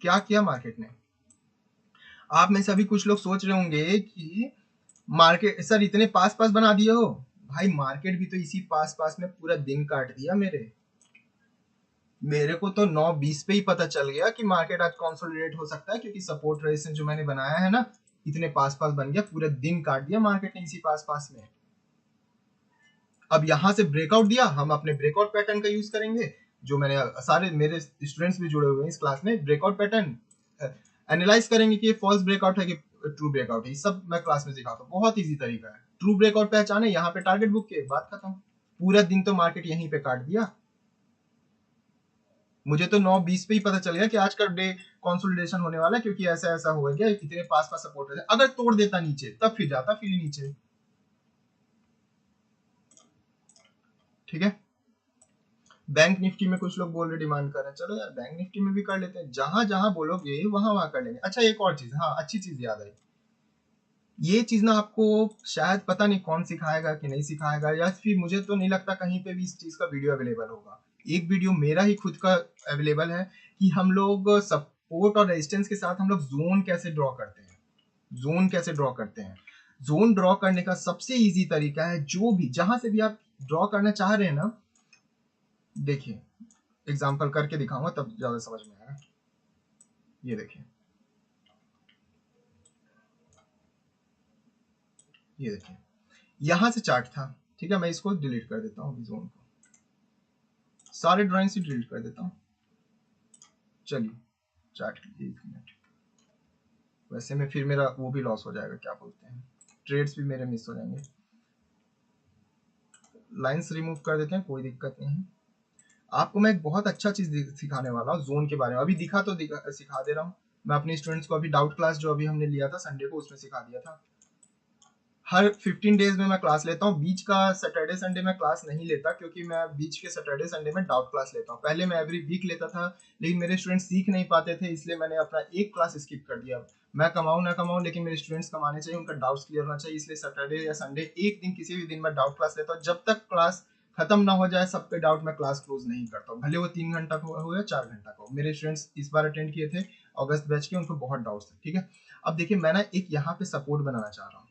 क्या किया मार्केट ने। आप में से अभी कुछ लोग सोच रहे होंगे कि मार्केट सर इतने पास पास बना दिए हो। भाई मार्केट भी तो इसी पास पास में पूरा दिन काट दिया। मेरे को तो 9:20 पे ही पता चल गया कि मार्केट आज कंसोलिडेट हो सकता है, क्योंकि सपोर्ट रेजिस्टेंस जो मैंने बनाया है ना, इतने पास पास बन गया, पूरा दिन काट दिया मार्केट ने इसी पास पास में। अब यहां से ब्रेकआउट दिया, हम अपने ब्रेकआउट पैटर्न का यूज करेंगे, जो मैंने सारे मेरे स्टूडेंट्स भी जुड़े हुए हैं इस क्लास में। ब्रेकआउट पैटर्न एनालाइज करेंगे कि ये फॉल्स ब्रेकआउट है कि ट्रू ब्रेकआउट है, सब मैं क्लास में सिखाता हूँ। बहुत इजी तरीका है, ट्रू ब्रेकआउट पहचाने, यहाँ पे टारगेट बुक के बात खत्म। पूरा दिन तो मार्केट यहीं पे काट दिया। मुझे तो 9:20 पे ही पता चल गया कि आज का डे कंसोलिडेशन होने वाला है, क्योंकि ऐसा ऐसा हो गया, इतने पास पास सपोर्ट है। अगर तोड़ देता नीचे तब फिर जाता फिर नीचे, ठीक है। बैंक निफ्टी में कुछ लोग बोल रहे डिमांड कर रहे हैं, चलो यार बैंक निफ्टी में भी कर लेते हैं, जहां जहां बोलोगे वहां वहां कर लेंगे। अच्छा एक और चीज, हाँ अच्छी चीज याद आई, ये चीज ना आपको शायद पता नहीं कौन सिखाएगा कि नहीं सिखाएगा, या फिर मुझे तो नहीं लगता कहीं पे भी इस चीज का वीडियो अवेलेबल होगा। एक वीडियो मेरा ही खुद का अवेलेबल है कि हम लोग सपोर्ट और रेजिस्टेंस के साथ हम लोग जोन कैसे ड्रॉ करते हैं। जोन कैसे ड्रॉ करते हैं, जोन ड्रॉ करने का सबसे इजी तरीका है, जो भी जहां से भी आप ड्रॉ करना चाह रहे हैं ना, देखिए एग्जांपल करके दिखाऊंगा तब ज्यादा समझ में आएगा। ये देखिए, ये देखिए यहां से चार्ट था, ठीक है। मैं इसको डिलीट कर देता हूँ, जोन को सारे ड्राइंग से डिलीट कर देता हूँ। चलिए चार्ट, 1 मिनट, वैसे में फिर मेरा वो भी लॉस हो जाएगा, क्या बोलते हैं, ट्रेड्स भी मेरे मिस हो जाएंगे। लाइंस रिमूव कर देते हैं, कोई दिक्कत नहीं है। आपको मैं एक बहुत अच्छा चीज सिखाने वाला हूँ जोन के बारे में, अभी सिखा दे रहा हूँ। मैं अपने स्टूडेंट्स को अभी डाउट क्लास जो अभी हमने लिया था संडे को, उसमें सिखा दिया था। हर 15 डेज में मैं क्लास लेता हूँ। बीच का सैटरडे संडे में क्लास नहीं लेता, क्योंकि मैं बीच के सैटरडे संडे में डाउट क्लास लेता हूँ। पहले मैं एवरी वीक लेता था, लेकिन मेरे स्टूडेंट्स सीख नहीं पाते थे, इसलिए मैंने अपना एक क्लास स्किप कर दिया। मैं कमाऊँ ना कमाऊँ, लेकिन मेरे स्टूडेंट्स कमाने चाहिए, उनका डाउट्स क्लियर होना चाहिए, इसलिए सैटरडे या संडे एक दिन किसी भी दिन मैं डाउट क्लास लेता हूँ। जब तक क्लास खत्म ना हो जाए सब पे डाउट, मैं क्लास क्लोज नहीं करता हूँ, भले वो 3 घंटा का हो या 4 घंटा का हो। मेरे स्टूडेंट्स इस बार अटेंड किए थे अगस्त बैच के, उनको बहुत डाउट्स थे, ठीक है। अब देखिए मैं ना एक यहाँ पे सपोर्ट बनाना चाह रहा हूँ,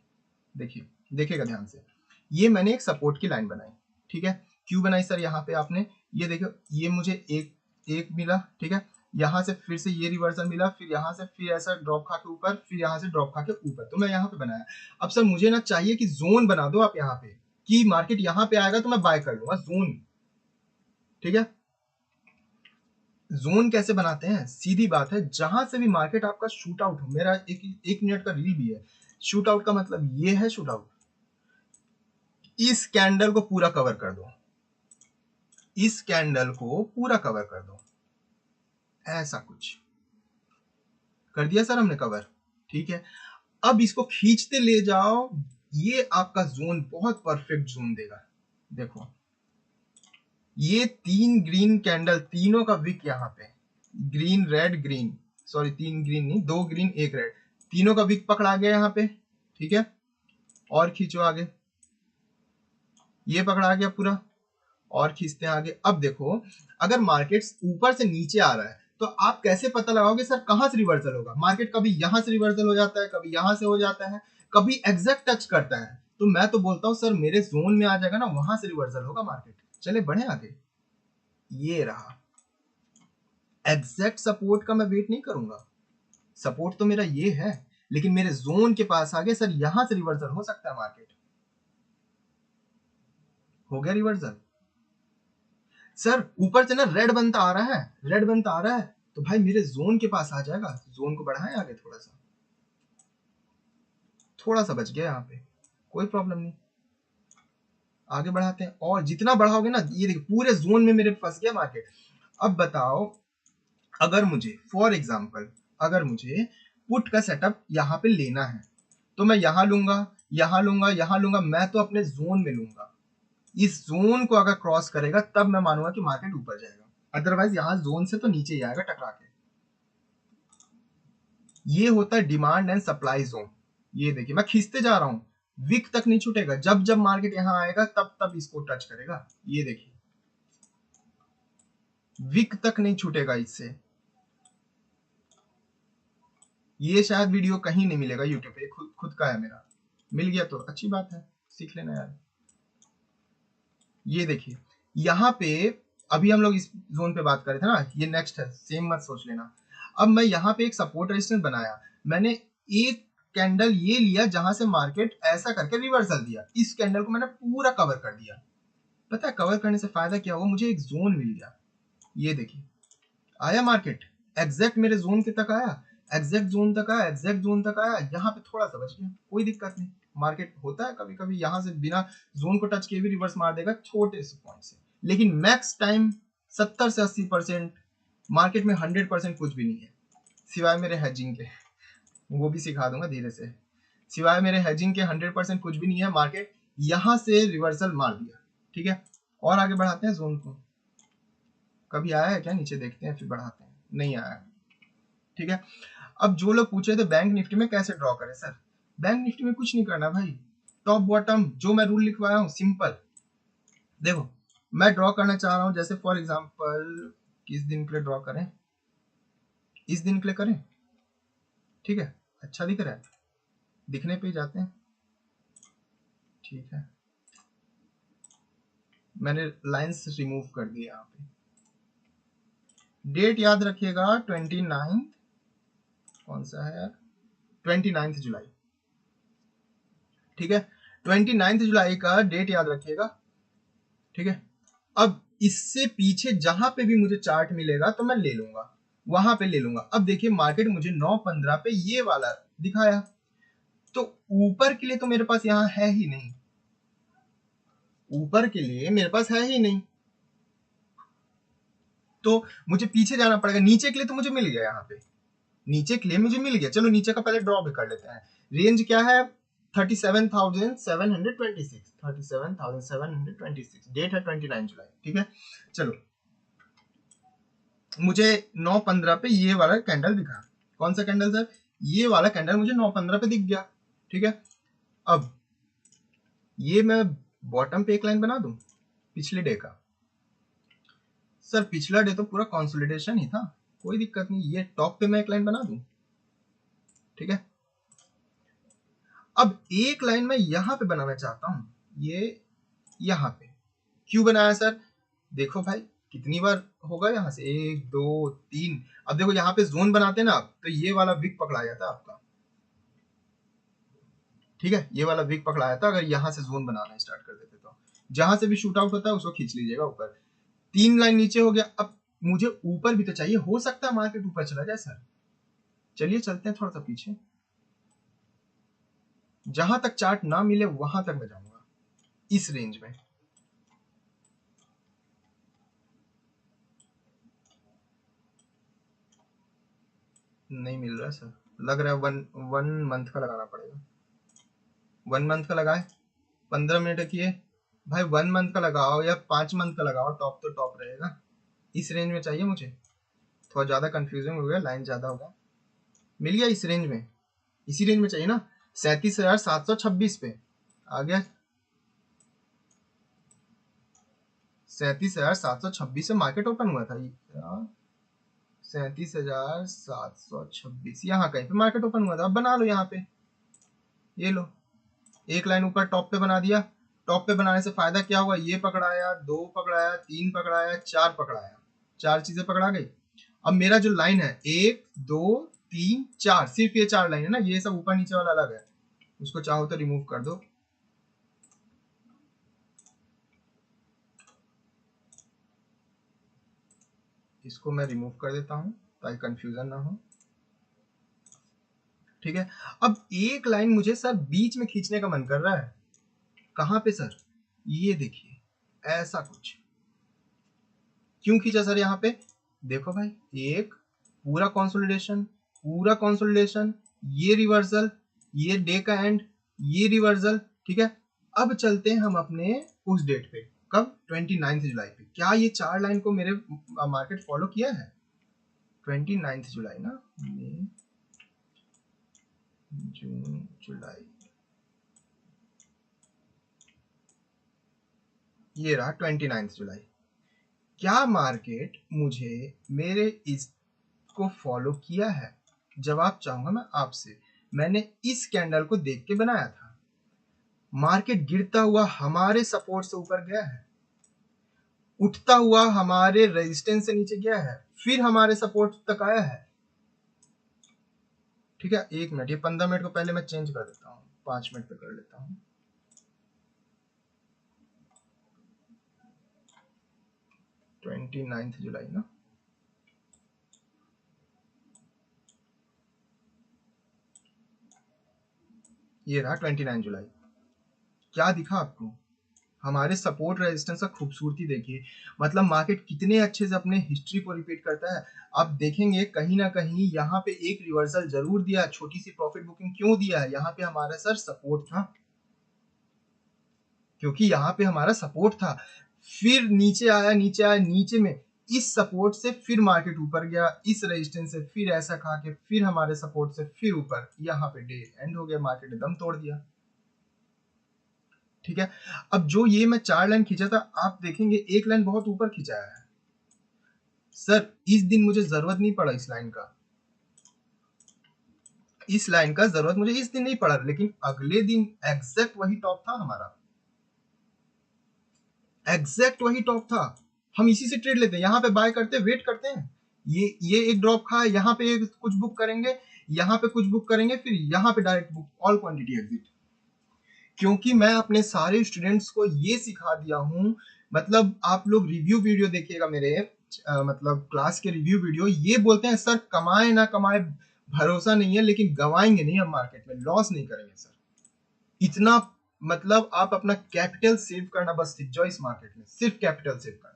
देखिए देखिएगा ध्यान से। ये मैंने एक सपोर्ट की लाइन बनाई, ठीक है। क्यों बनाई सर यहाँ पे आपने, ये देखो ये मुझे एक मिला, ठीक है। यहाँ से फिर से ये रिवर्सल मिला, फिर यहाँ से फिर ऐसा ड्रॉप खा के ऊपर, फिर यहाँ से ड्रॉप खा के ऊपर, तो मैं यहाँ पे बनाया। अब सर मुझे ना चाहिए कि जोन बना दो आप यहाँ पे, कि मार्केट यहाँ पे आएगा तो मैं बाय कर लूंगा, जोन, ठीक है। जोन कैसे बनाते हैं, सीधी बात है, जहां से भी मार्केट आपका शूट आउट हो। मेरा एक मिनट का रील भी है। शूट आउट का मतलब ये है, शूट आउट, इस कैंडल को पूरा कवर कर दो, इस कैंडल को पूरा कवर कर दो, ऐसा कुछ कर दिया सर हमने कवर, ठीक है। अब इसको खींचते ले जाओ, ये आपका जोन बहुत परफेक्ट जोन देगा। देखो ये 3 ग्रीन कैंडल, तीनों का विक यहाँ पे, green red green, sorry 3 green नहीं, 2 ग्रीन 1 रेड, तीनों का विक पकड़ा गया यहाँ पे, ठीक है। और खींचो आगे, ये पकड़ा गया पूरा, और खींचते हैं आगे। अब देखो अगर मार्केट ऊपर से नीचे आ रहा है तो आप कैसे पता लगाओगे सर कहां से रिवर्सल होगा? मार्केट कभी यहां से रिवर्सल हो जाता है, कभी यहां से हो जाता है, कभी एग्जैक्ट टच करता है। तो मैं तो बोलता हूं सर मेरे जोन में आ जाएगा ना, वहां से रिवर्सल होगा मार्केट। चले बढ़े आगे, ये रहा एग्जैक्ट सपोर्ट का, मैं वेट नहीं करूंगा, सपोर्ट तो मेरा ये है, लेकिन मेरे जोन के पास आ गए सर, यहां से रिवर्सल हो सकता है मार्केट। हो गया रिवर्सल सर, ऊपर से ना रेड बनता आ रहा है, रेड बनता आ रहा है, तो भाई मेरे जोन के पास आ जाएगा। जोन को बढ़ाएं आगे, थोड़ा सा बच गया यहाँ पे, कोई प्रॉब्लम नहीं, आगे बढ़ाते हैं। और जितना बढ़ाओगे ना, ये देखिए पूरे जोन में मेरे फंस गया मार्केट। अब बताओ अगर मुझे फॉर एग्जांपल, अगर मुझे पुट का सेटअप यहाँ पे लेना है तो मैं यहाँ लूंगा, यहाँ लूंगा, यहाँ लूंगा, मैं तो अपने जोन में लूंगा। इस जोन को अगर क्रॉस करेगा तब मैं मानूंगा कि मार्केट ऊपर जाएगा, अदरवाइज यहाँ जोन से तो नीचे ही आएगा टकरा के। ये होता है डिमांड एंड सप्लाई जोन। ये देखिए मैं खींचते जा रहा हूं, विक तक नहीं छूटेगा, जब जब मार्केट यहां आएगा तब तब इसको टच करेगा। ये देखिए विक तक नहीं छूटेगा इससे। ये शायद वीडियो कहीं नहीं मिलेगा यूट्यूब पे, खुद का है मेरा, मिल गया तो अच्छी बात है, सीख लेना यार। ये देखिए यहाँ पे अभी हम लोग इस जोन पे बात कर रहे थे ना, ये नेक्स्ट है, सेम मत सोच लेना। अब मैं यहाँ पे एक सपोर्ट रेजिस्टेंस बनाया, मैंने एक कैंडल ये लिया जहां से मार्केट ऐसा करके रिवर्सल दिया, इस कैंडल को मैंने पूरा कवर कर दिया। पता है कवर करने से फायदा क्या हुआ? मुझे एक जोन मिल गया। ये देखिए आया मार्केट एग्जैक्ट मेरे जोन के तक आया, एग्जैक्ट जोन तक आया, एग्जैक्ट जोन तक आया, यहाँ पे थोड़ा सा बच गया, कोई दिक्कत नहीं। मार्केट होता है कभी कभी यहाँ से बिना जोन को टच किए भी रिवर्स मार देगा छोटे से पॉइंट से, लेकिन मैक्स टाइम 70 से 80%, मार्केट में 100% कुछ भी नहीं है सिवाय मेरे हेजिंग के, वो भी सिखा दूंगा धीरे से। सिवाय मेरे हेजिंग के 100% कुछ भी नहीं है, मार्केट यहाँ से रिवर्सल मार दिया, ठीक है। और आगे बढ़ाते हैं जोन को, कभी आया है क्या नीचे, देखते हैं फिर बढ़ाते हैं, नहीं आया, ठीक है। अब जो लोग पूछे थे बैंक निफ्टी में कैसे ड्रॉ करें सर, बैंक निफ्टी में कुछ नहीं करना भाई, टॉप बॉटम जो मैं रूल लिखवाया हूँ सिंपल। देखो मैं ड्रॉ करना चाह रहा हूँ, जैसे फॉर एग्जांपल किस दिन के लिए ड्रॉ करें, इस दिन के लिए करें, ठीक है, अच्छा दिख रहा है, दिखने पे ही जाते हैं, ठीक है। मैंने लाइंस रिमूव कर दी यहाँ पे, डेट याद रखिएगा 29, कौन सा है यार, 29 जुलाई, ठीक है, 29 जुलाई का डेट याद रखिएगा, ठीक है। अब इससे पीछे जहां पे भी मुझे चार्ट मिलेगा तो मैं ले लूंगा, वहां पे ले लूंगा। अब देखिए मार्केट मुझे 9:15 पे ये वाला दिखाया, तो ऊपर के लिए तो मेरे पास यहाँ है ही नहीं, ऊपर के लिए मेरे पास है ही नहीं, तो मुझे पीछे जाना पड़ेगा। नीचे के लिए तो मुझे मिल गया, यहाँ पे नीचे के लिए मुझे मिल गया, चलो नीचे का पहले ड्रॉ भी कर लेते हैं। रेंज क्या है 37,726, 37,726, डेट है 29 जुलाई, ठीक है। चलो मुझे 9:15 पे ये वाला कैंडल दिखा, कौन सा कैंडल सर, ये वाला कैंडल मुझे 9:15 पे दिख गया, ठीक है। अब ये मैं बॉटम पे एक लाइन बना दूं पिछले डे का, सर पिछला डे तो पूरा कंसोलिडेशन ही था, कोई दिक्कत नहीं, ये टॉप पे मैं एक लाइन बना दूं, ठीक है। अब एक लाइन मैं यहां पे बनाना चाहता हूं, ये यहां पे क्यों बनाया सर, देखो भाई कितनी बार होगा यहाँ से, 1 2 3, अब देखो यहाँ पे जोन बनाते हैं ना आप, तो ये वाला विक पकड़ा जाता आपका, ठीक है, ये वाला विक पकड़ाया था। अगर यहाँ से जोन बनाना स्टार्ट कर देते तो जहां से भी शूट आउट होता है उसको खींच लीजिएगा ऊपर, 3 लाइन नीचे हो गया। अब मुझे ऊपर भी तो चाहिए, हो सकता है मार्केट ऊपर चला जाए सर, चलिए चलते हैं थोड़ा सा पीछे, जहां तक चार्ट ना मिले वहां तक मैं जाऊंगा, इस रेंज में। नहीं मिल रहा सर, लग रहा है वन मंथ का लगाना पड़ेगा, 1 मंथ का लगाए, 15 मिनट किए भाई, 1 मंथ का लगाओ या 5 मंथ का लगाओ, टॉप तो टॉप रहेगा। इस रेंज में चाहिए मुझे, थोड़ा ज्यादा कंफ्यूजन हो गया, लाइन ज्यादा होगा, मिल गया इस रेंज में, इसी रेंज में चाहिए ना, 37,726 पे आ गया, 37,726 से मार्केट ओपन हुआ था, 37,726 यहाँ कहीं पे मार्केट ओपन हुआ था। अब बना लो यहाँ पे, ये लो एक लाइन ऊपर टॉप पे बना दिया। टॉप पे बनाने से फायदा क्या हुआ, ये पकड़ाया, 2 पकड़ाया, 3 पकड़ाया, 4 पकड़ाया, 4 चीजें पकड़ा गई। अब मेरा जो लाइन है 1 2 3 4, सिर्फ ये 4 लाइन है ना, ये सब ऊपर नीचे वाला अलग है, उसको चाहो तो रिमूव कर दो। इसको मैं रिमूव कर देता हूं ताकि कंफ्यूजन ना हो, ठीक है। अब एक लाइन मुझे सर बीच में खींचने का मन कर रहा है, कहां पे सर, ये देखिए ऐसा कुछ, क्यों खींचा सर यहाँ पे, देखो भाई एक पूरा कंसोलिडेशन, पूरा कंसोलिडेशन, ये रिवर्सल, ये डे का एंड, ये रिवर्सल, ठीक है। अब चलते हैं हम अपने उस डेट पे, कब, 29 जुलाई पे। क्या ये 4 लाइन को मेरे मार्केट फॉलो किया है, 29 जुलाई ना, मई जून जुलाई, ये रहा 29 जुलाई। क्या मार्केट मुझे मेरे इसको फॉलो किया है, जवाब चाहूंगा मैं आपसे। मैंने इस कैंडल को देख के बनाया था, मार्केट गिरता हुआ हमारे सपोर्ट से ऊपर गया है, उठता हुआ हमारे रेजिस्टेंस से नीचे गया है, फिर हमारे सपोर्ट तक आया है, ठीक है। 1 मिनट, ये 15 मिनट को पहले मैं चेंज कर देता हूँ, 5 मिनट पे कर लेता हूँ। 29 जुलाई ना, ये रहा 29 जुलाई। क्या दिखा आपको, हमारे सपोर्ट रेजिस्टेंस का खूबसूरती देखिए, मतलब मार्केट कितने अच्छे से अपने हिस्ट्री को रिपीट करता है। आप देखेंगे कहीं ना कहीं यहाँ पे एक रिवर्सल जरूर दिया, छोटी सी प्रॉफिट बुकिंग क्यों दिया है, यहाँ पे हमारा सर सपोर्ट था, क्योंकि यहाँ पे हमारा सपोर्ट था, फिर नीचे आया, नीचे आया, नीचे में इस सपोर्ट से फिर मार्केट ऊपर गया, इस रेजिस्टेंस से फिर ऐसा खा के फिर हमारे सपोर्ट से फिर ऊपर, यहाँ पे डे एंड हो गया, मार्केट ने दम तोड़ दिया, ठीक है। अब जो ये मैं 4 लाइन खींचा था, आप देखेंगे एक लाइन बहुत ऊपर खिंचाया है सर, इस दिन मुझे जरूरत नहीं पड़ा इस लाइन का, इस लाइन का जरूरत मुझे इस दिन नहीं पड़ा, लेकिन अगले दिन एग्जैक्ट वही टॉप था हमारा, एग्जैक्ट वही टॉप था। हम इसी से ट्रेड लेते हैं, यहाँ पे बाय करते हैं, वेट करते हैं, ये एक ड्रॉप खा है, यहाँ पे कुछ बुक करेंगे, यहाँ पे कुछ बुक करेंगे, फिर यहाँ पे direct book, all quantity exit. क्योंकि मैं अपने सारे स्टूडेंट्स को ये सिखा दिया हूँ, मतलब आप लोग रिव्यू वीडियो देखिएगा मेरे, मतलब क्लास के रिव्यू वीडियो, ये बोलते हैं सर कमाए ना कमाए भरोसा नहीं है, लेकिन गवाएंगे नहीं हम मार्केट में, लॉस नहीं करेंगे सर, इतना, मतलब आप अपना कैपिटल सेव करना बस सीख जाओ इस मार्केट में, सिर्फ कैपिटल सेव करना,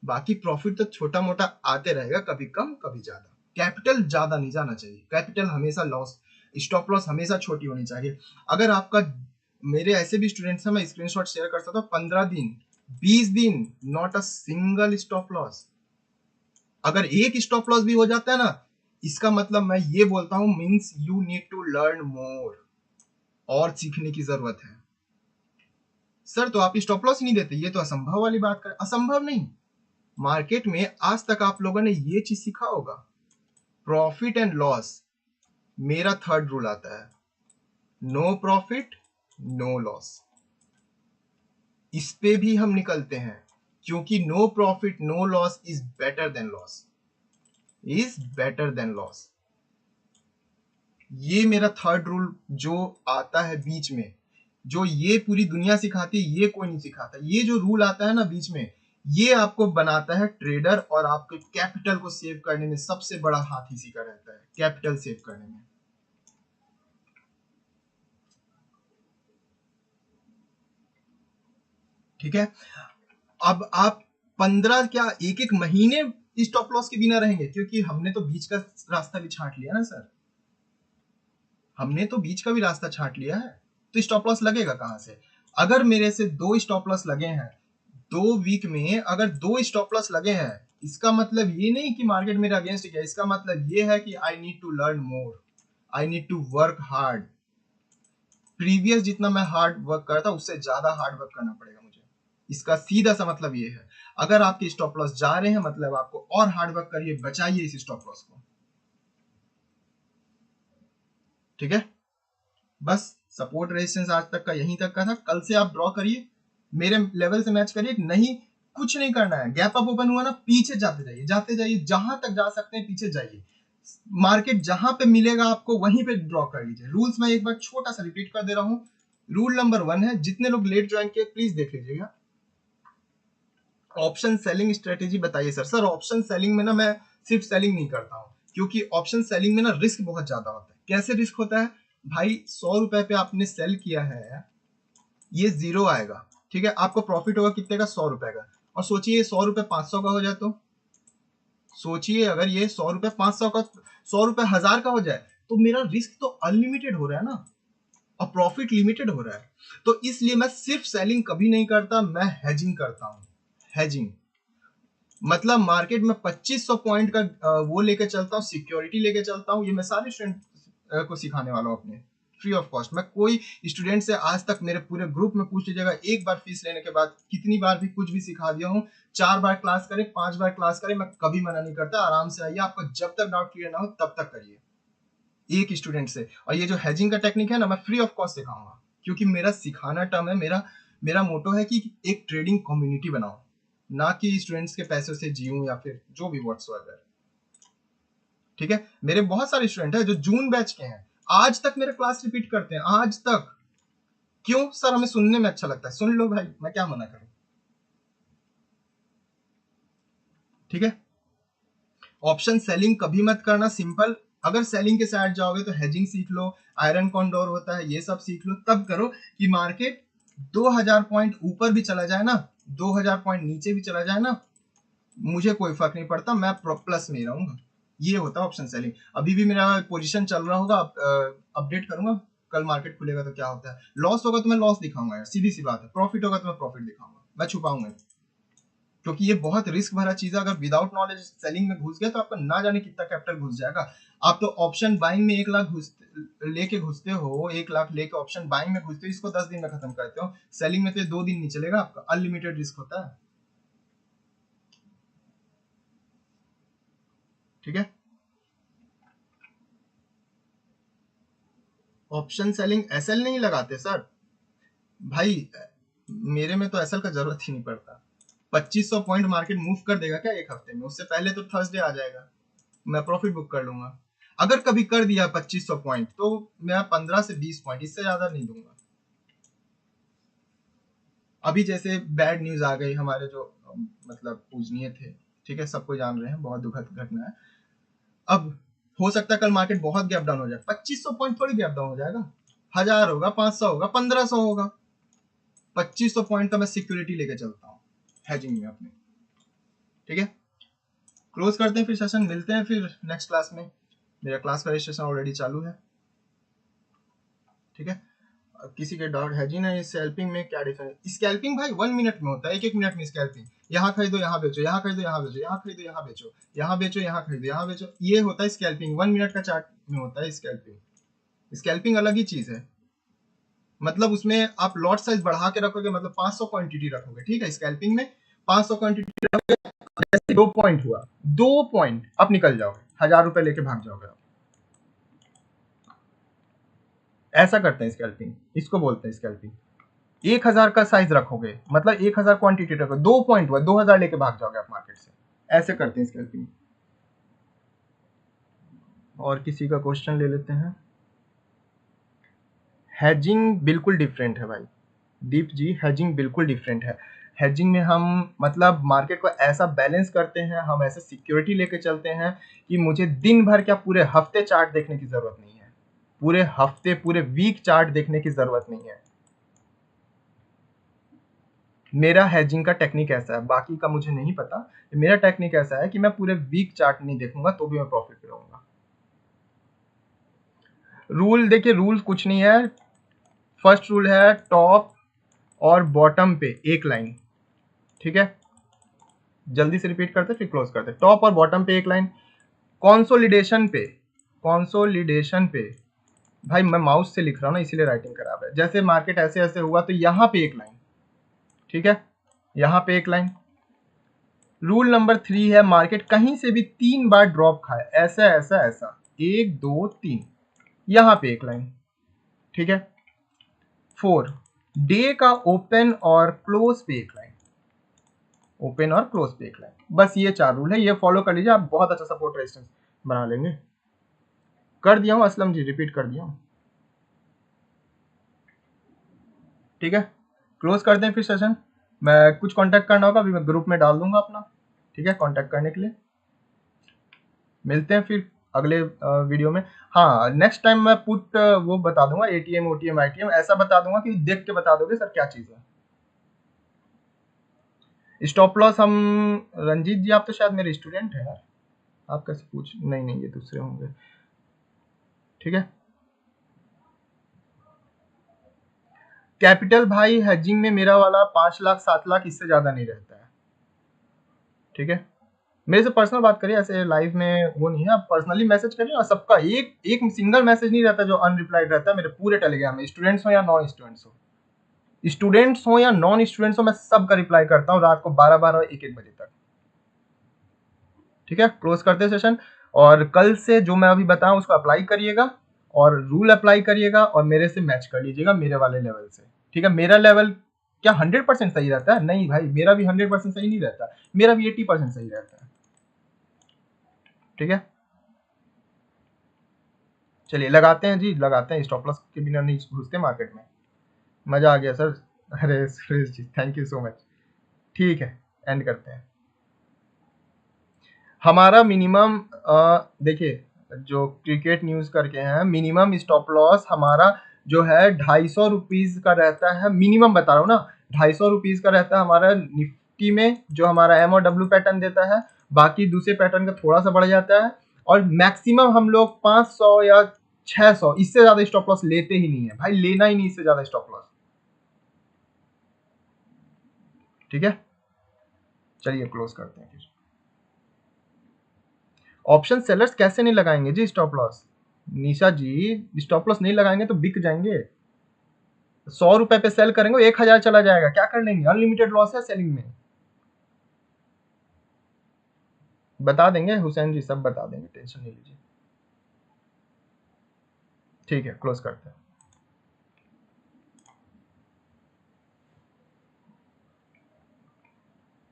बाकी प्रॉफिट तो छोटा मोटा आते रहेगा, कभी कम कभी ज्यादा, कैपिटल ज्यादा नहीं जाना चाहिए, कैपिटल हमेशा लॉस, स्टॉप लॉस हमेशा छोटी होनी चाहिए। अगर आपका, मेरे ऐसे भी स्टूडेंट्स हैं, मैं स्क्रीनशॉट शेयर कर सकता हूँ, 15 दिन 20 दिन not a single stop loss, अगर एक स्टॉप लॉस भी हो जाता है ना, इसका मतलब मैं ये बोलता हूँ, means you need to learn more, और सीखने की जरूरत है। सर तो आप स्टॉप लॉस नहीं देते, ये तो असंभव वाली बात कर, असंभव नहीं, मार्केट में आज तक आप लोगों ने ये चीज सीखा होगा, प्रॉफिट एंड लॉस, मेरा थर्ड रूल आता है, नो प्रॉफिट नो लॉस, इस पे भी हम निकलते हैं, क्योंकि no profit no loss is better than loss, is better than loss, ये मेरा थर्ड रूल जो आता है बीच में, जो ये पूरी दुनिया सिखाती है, ये कोई नहीं सिखाता, ये जो रूल आता है ना बीच में, ये आपको बनाता है ट्रेडर, और आपके कैपिटल को सेव करने में सबसे बड़ा हाथ इसी का रहता है, कैपिटल सेव करने में, ठीक है। अब आप 15 क्या एक एक महीने स्टॉप लॉस के बिना रहेंगे, क्योंकि हमने तो बीच का रास्ता भी छांट लिया ना सर, हमने तो बीच का भी रास्ता छांट लिया है, तो स्टॉप लॉस लगेगा कहां से, अगर मेरे से 2 स्टॉप लॉस लगे हैं 2 वीक में, अगर 2 स्टॉप लॉस लगे हैं, इसका मतलब ये नहीं कि मार्केट मेरे अगेंस्ट गया, इसका मतलब ये है कि I need to learn more, I need to work hard. Previous जितना मैं हार्ड वर्क करता उससे ज्यादा हार्ड वर्क करना पड़ेगा मुझे। इसका सीधा सा मतलब ये है, अगर आपके स्टॉप लॉस जा रहे हैं मतलब आपको और हार्ड वर्क करिए, बचाइए इस स्टॉप लॉस को। ठीक है, बस सपोर्ट रेजिस्टेंस आज तक का यहीं तक का था। कल से आप ड्रॉ करिए, मेरे लेवल से मैच करिए। नहीं, कुछ नहीं करना है। गैप अप ओपन हुआ ना, पीछे जाते जाइए जहां तक जा सकते हैं, पीछे जाइए। मार्केट जहां पे मिलेगा आपको वहीं पे ड्रॉ कर लीजिए। रूल्स मैं एक बार छोटा सा रिपीट कर दे रहा हूं। रूल नंबर 1 है, जितने लोग लेट ज्वाइन किए प्लीज देख लीजिएगा। ऑप्शन सेलिंग स्ट्रेटेजी बताइए सर। सर ऑप्शन सेलिंग में ना मैं सिर्फ सेलिंग नहीं करता हूँ, क्योंकि ऑप्शन सेलिंग में ना रिस्क बहुत ज्यादा होता है। कैसे रिस्क होता है भाई? 100 रुपए पे आपने सेल किया है, ये जीरो आएगा, ठीक है। आपको प्रॉफिट होगा कितने का? 100 रुपए का। और सोचिए 100 रुपए 500 का हो जाए तो सोचिए, अगर ये 100 रुपए 500 का, 100 रुपए 1000 का हो जाए तो मेरा रिस्क तो अनलिमिटेड हो रहा है ना, और प्रॉफिट लिमिटेड हो रहा है। तो इसलिए मैं सिर्फ सेलिंग कभी नहीं करता, मैं हेजिंग करता हूं। हेजिंग मतलब मार्केट में 2500 पॉइंट का वो लेके चलता हूँ, सिक्योरिटी लेके चलता हूँ। ये मैं सारे स्टूडेंट को सिखाने वाला हूँ अपने, फ्री ऑफ कॉस्ट। मैं कोई स्टूडेंट से आज तक, मेरे पूरे ग्रुप में पूछ लीजिएगा, एक बार फीस लेने के बाद कितनी बार भी कुछ भी सिखा दिया हूँ। 4 बार क्लास करें, 5 बार क्लास करें, मैं कभी मना नहीं करता। आराम से आइए, आपको जब तक डाउट क्लियर ना हो तब तक करिए एक स्टूडेंट से। और ये जो हेजिंग का टेक्निक है ना, मैं फ्री ऑफ कॉस्ट सिखाऊंगा, क्योंकि मेरा सिखाना टर्म है, मेरा मोटो है कि एक ट्रेडिंग कम्युनिटी बनाओ, ना कि स्टूडेंट्स के पैसों से जीऊं या फिर जो भी व्हाट्सएवर। ठीक है, मेरे बहुत सारे स्टूडेंट हैं जो जून बैच के हैं, आज तक मेरे क्लास रिपीट करते हैं, आज तक। क्यों सर? हमें सुनने में अच्छा लगता है, सुन लो भाई, मैं क्या मना करूं। ठीक है, ऑप्शन सेलिंग कभी मत करना। सिंपल, अगर सेलिंग के साइड जाओगे तो हेजिंग सीख लो, आयरन कॉन्डोर होता है, ये सब सीख लो, तब करो। कि मार्केट 2000 पॉइंट ऊपर भी चला जाए ना, 2000 पॉइंट नीचे भी चला जाए ना, मुझे कोई फर्क नहीं पड़ता, मैं प्लस में रहूंगा। ये होता है ऑप्शन सेलिंग। अभी भी मेरा पोजीशन चल रहा होगा, अपडेट करूंगा, कल मार्केट खुलेगा तो क्या होता है। लॉस होगा तो मैं लॉस दिखाऊंगा यार, सीधी सी बात है। प्रॉफिट होगा तो मैं प्रॉफिट दिखाऊंगा, मैं छुपाऊंगा, क्योंकि ये बहुत रिस्क भरा चीज है। अगर विदाउट नॉलेज सेलिंग में घुस गया तो आपका ना जाने कितना कैपिटल घुस जाएगा। आप तो ऑप्शन बाइंग में 1 लाख लेके घुसते हो, 1 लाख लेके ऑप्शन बाइंग में घुसते हो, इसको 10 दिन में खत्म करते हो। सेलिंग में तो 2 दिन नहीं चलेगा आपका, अनलिमिटेड रिस्क होता है। ठीक है, ऑप्शन सेलिंग एसएल नहीं लगाते सर भाई, मेरे में तो एसएल का जरूरत ही नहीं पड़ता। 2500 पॉइंट मार्केट मूव कर देगा क्या एक हफ्ते में? उससे पहले तो थर्सडे आ जाएगा, मैं प्रॉफिट बुक कर लूंगा। अगर कभी कर दिया 2500 पॉइंट तो मैं 15 से 20 पॉइंट, इससे ज्यादा नहीं दूंगा। अभी जैसे बैड न्यूज आ गई, हमारे जो मतलब पूजनीय थे, ठीक है, सबको जान रहे हैं, बहुत दुखद घटना है। अब हो सकता है कल मार्केट बहुत गैप डाउन हो जाए, 2500 पॉइंट थोड़ी गैप डाउन हो जाएगा, 1000 होगा, 500 होगा, 1500 होगा। 2500 पॉइंट का मैं सिक्योरिटी लेके चलता हूँ हेजिंग में अपने। ठीक है, क्लोज करते हैं फिर सेशन, मिलते हैं फिर नेक्स्ट क्लास में। मेरा क्लास का रजिस्ट्रेशन ऑलरेडी चालू है। ठीक है, किसी के डाउट है जी ना, स्कैल्पिंग में क्या डिफरेंस? स्कैल्पिंग भाई 1 मिनट में होता है, 1 मिनट में स्कैल्पिंग। यहाँ खरीदो यहाँ बेचो, यहाँ खरीदो यहाँ बेचो, यहाँ खरीदो यहाँ बेचो, यहाँ बेचो यहाँ खरीदो यहाँ बेचो, ये होता है स्कैल्पिंग। 1 मिनट का चार्ट में होता है स्कैल्पिंग। स्कैल्पिंग अलग ही चीज है, मतलब उसमें आप लॉट साइज बढ़ा के रखोगे, मतलब 500 क्वांटिटी रखोगे, ठीक है। स्कैल्पिंग में 500 क्वांटिटी रखोगे, जैसे 2 पॉइंट हुआ, 2 पॉइंट आप निकल जाओगे, 1000 रुपए लेके भाग जाओगे आप। ऐसा करते हैं स्कैल्पिंग, इसको बोलते हैं स्कैल्पिंग। 1000 का साइज रखोगे, मतलब 1000 क्वांटिटी रखोगे, 2 पॉइंट हुआ, 2000 लेके भाग जाओगे आप मार्केट से। ऐसे करते हैं स्कैल्पिंग। और किसी का क्वेश्चन ले लेते हैं। हेजिंग बिल्कुल डिफरेंट है भाई, दीप जी, हेजिंग बिल्कुल डिफरेंट है। हेजिंग में हम मतलब मार्केट को ऐसा बैलेंस करते हैं, हम ऐसे सिक्योरिटी लेके चलते हैं कि मुझे दिन भर क्या पूरे हफ्ते चार्ट देखने की जरूरत नहीं है, पूरे हफ्ते पूरे वीक चार्ट देखने की जरूरत नहीं है। मेरा हेजिंग का टेक्निक ऐसा है, बाकी का मुझे नहीं पता। मेरा टेक्निक ऐसा है कि मैं पूरे वीक चार्ट नहीं देखूंगा तो भी मैं प्रॉफिट पे रहूंगा। रूल देखिए, रूल कुछ नहीं है। फर्स्ट रूल है टॉप और बॉटम पे एक लाइन, ठीक है। जल्दी से रिपीट करते फिर क्लोज करते। टॉप और बॉटम पे एक लाइन, कॉन्सोलिडेशन पे, कॉन्सोलिडेशन पे भाई मैं माउस से लिख रहा हूँ ना, इसीलिए राइटिंग खराब है। जैसे मार्केट ऐसे ऐसे हुआ तो यहाँ पे एक लाइन, ठीक है, यहाँ पे एक लाइन। रूल नंबर 3 है, मार्केट कहीं से भी 3 बार ड्रॉप खाए, ऐसा ऐसा ऐसा, 1 2 3, यहाँ पे एक लाइन, ठीक है। 4, डे का ओपन और क्लोज पे एक लाइन, ओपन और क्लोज पे एक लाइन। बस ये 4 रूल है, ये फॉलो कर लीजिए, आप बहुत अच्छा सपोर्ट रेजिस्टेंस बना लेंगे। कर दिया हूँ असलम जी, रिपीट कर दिया हूँ, ठीक है। क्लोज करते हैं फिर सेशन। मैं कुछ कांटेक्ट करना होगा अभी मैं ग्रुप में डाल दूंगा अपना, ठीक है, कांटेक्ट करने के लिए। मिलते हैं फिर अगले वीडियो में। हाँ, नेक्स्ट टाइम मैं पुट वो बता दूंगा, एटीएम ओटीएम आईटीएम ऐसा बता दूंगा कि देख के बता दोगे सर क्या चीज है। स्टॉप लॉस हम, रंजीत जी आप तो शायद मेरे स्टूडेंट हैं यार, आप कैसे पूछ, नहीं नहीं ये दूसरे होंगे, ठीक है। कैपिटल भाई हेजिंग में मेरा वाला 5 लाख 7 लाख, इससे ज्यादा नहीं रहता है, ठीक है। मेरे से पर्सनल बात करिए, ऐसे लाइव में वो नहीं है, आप पर्सनली मैसेज करिए। और सबका एक एक सिंगल मैसेज नहीं रहता जो अनरिप्लाइड रहता है मेरे पूरे टेलीग्राम में, स्टूडेंट्स हो या नॉन स्टूडेंट्स हो, स्टूडेंट्स हो या नॉन स्टूडेंट्स हो, मैं सबका रिप्लाई करता हूँ रात को 12-12 1-1 बजे तक, ठीक है। क्लोज करते सेशन, और कल से जो मैं अभी बताऊं उसको अप्लाई करिएगा, और रूल अप्लाई करिएगा, और मेरे से मैच कर लीजिएगा मेरे वाले लेवल से, ठीक है। मेरा लेवल क्या 100% सही रहता है? नहीं भाई, मेरा भी 100% सही नहीं रहता, मेरा भी 80% सही रहता है, ठीक है। चलिए लगाते हैं जी, लगाते हैं, स्टॉप लॉस के बिना नहीं घुसते मार्केट में। मजा आ गया सर। अरे Suresh ji thank you so much, ठीक है, एंड करते हैं। हमारा मिनिमम देखिए, जो क्रिकेट न्यूज करके हैं, मिनिमम स्टॉप लॉस हमारा जो है 250 रुपीज का रहता है, मिनिमम बता रहा हूँ ना, 250 रुपीज का रहता है हमारा निफ्टी में, जो हमारा एम और डब्ल्यू पैटर्न देता है। बाकी दूसरे पैटर्न का थोड़ा सा बढ़ जाता है, और मैक्सिमम हम लोग 500 या 600, इससे ज्यादा स्टॉप लॉस लेते ही नहीं है भाई, लेना ही नहीं इससे ज्यादा स्टॉप लॉस, ठीक है। चलिए क्लोज करते हैं फिर। ऑप्शन सेलर्स कैसे नहीं लगाएंगे जी स्टॉप लॉस? निशा जी स्टॉप लॉस नहीं लगाएंगे तो बिक जाएंगे। 100 रुपए पे सेल करेंगे 1000 चला जाएगा, क्या कर लेंगे? अनलिमिटेड लॉस है सेलिंग में। बता देंगे हुसैन जी, सब बता देंगे, टेंशन नहीं लीजिए, ठीक है। क्लोज करते हैं।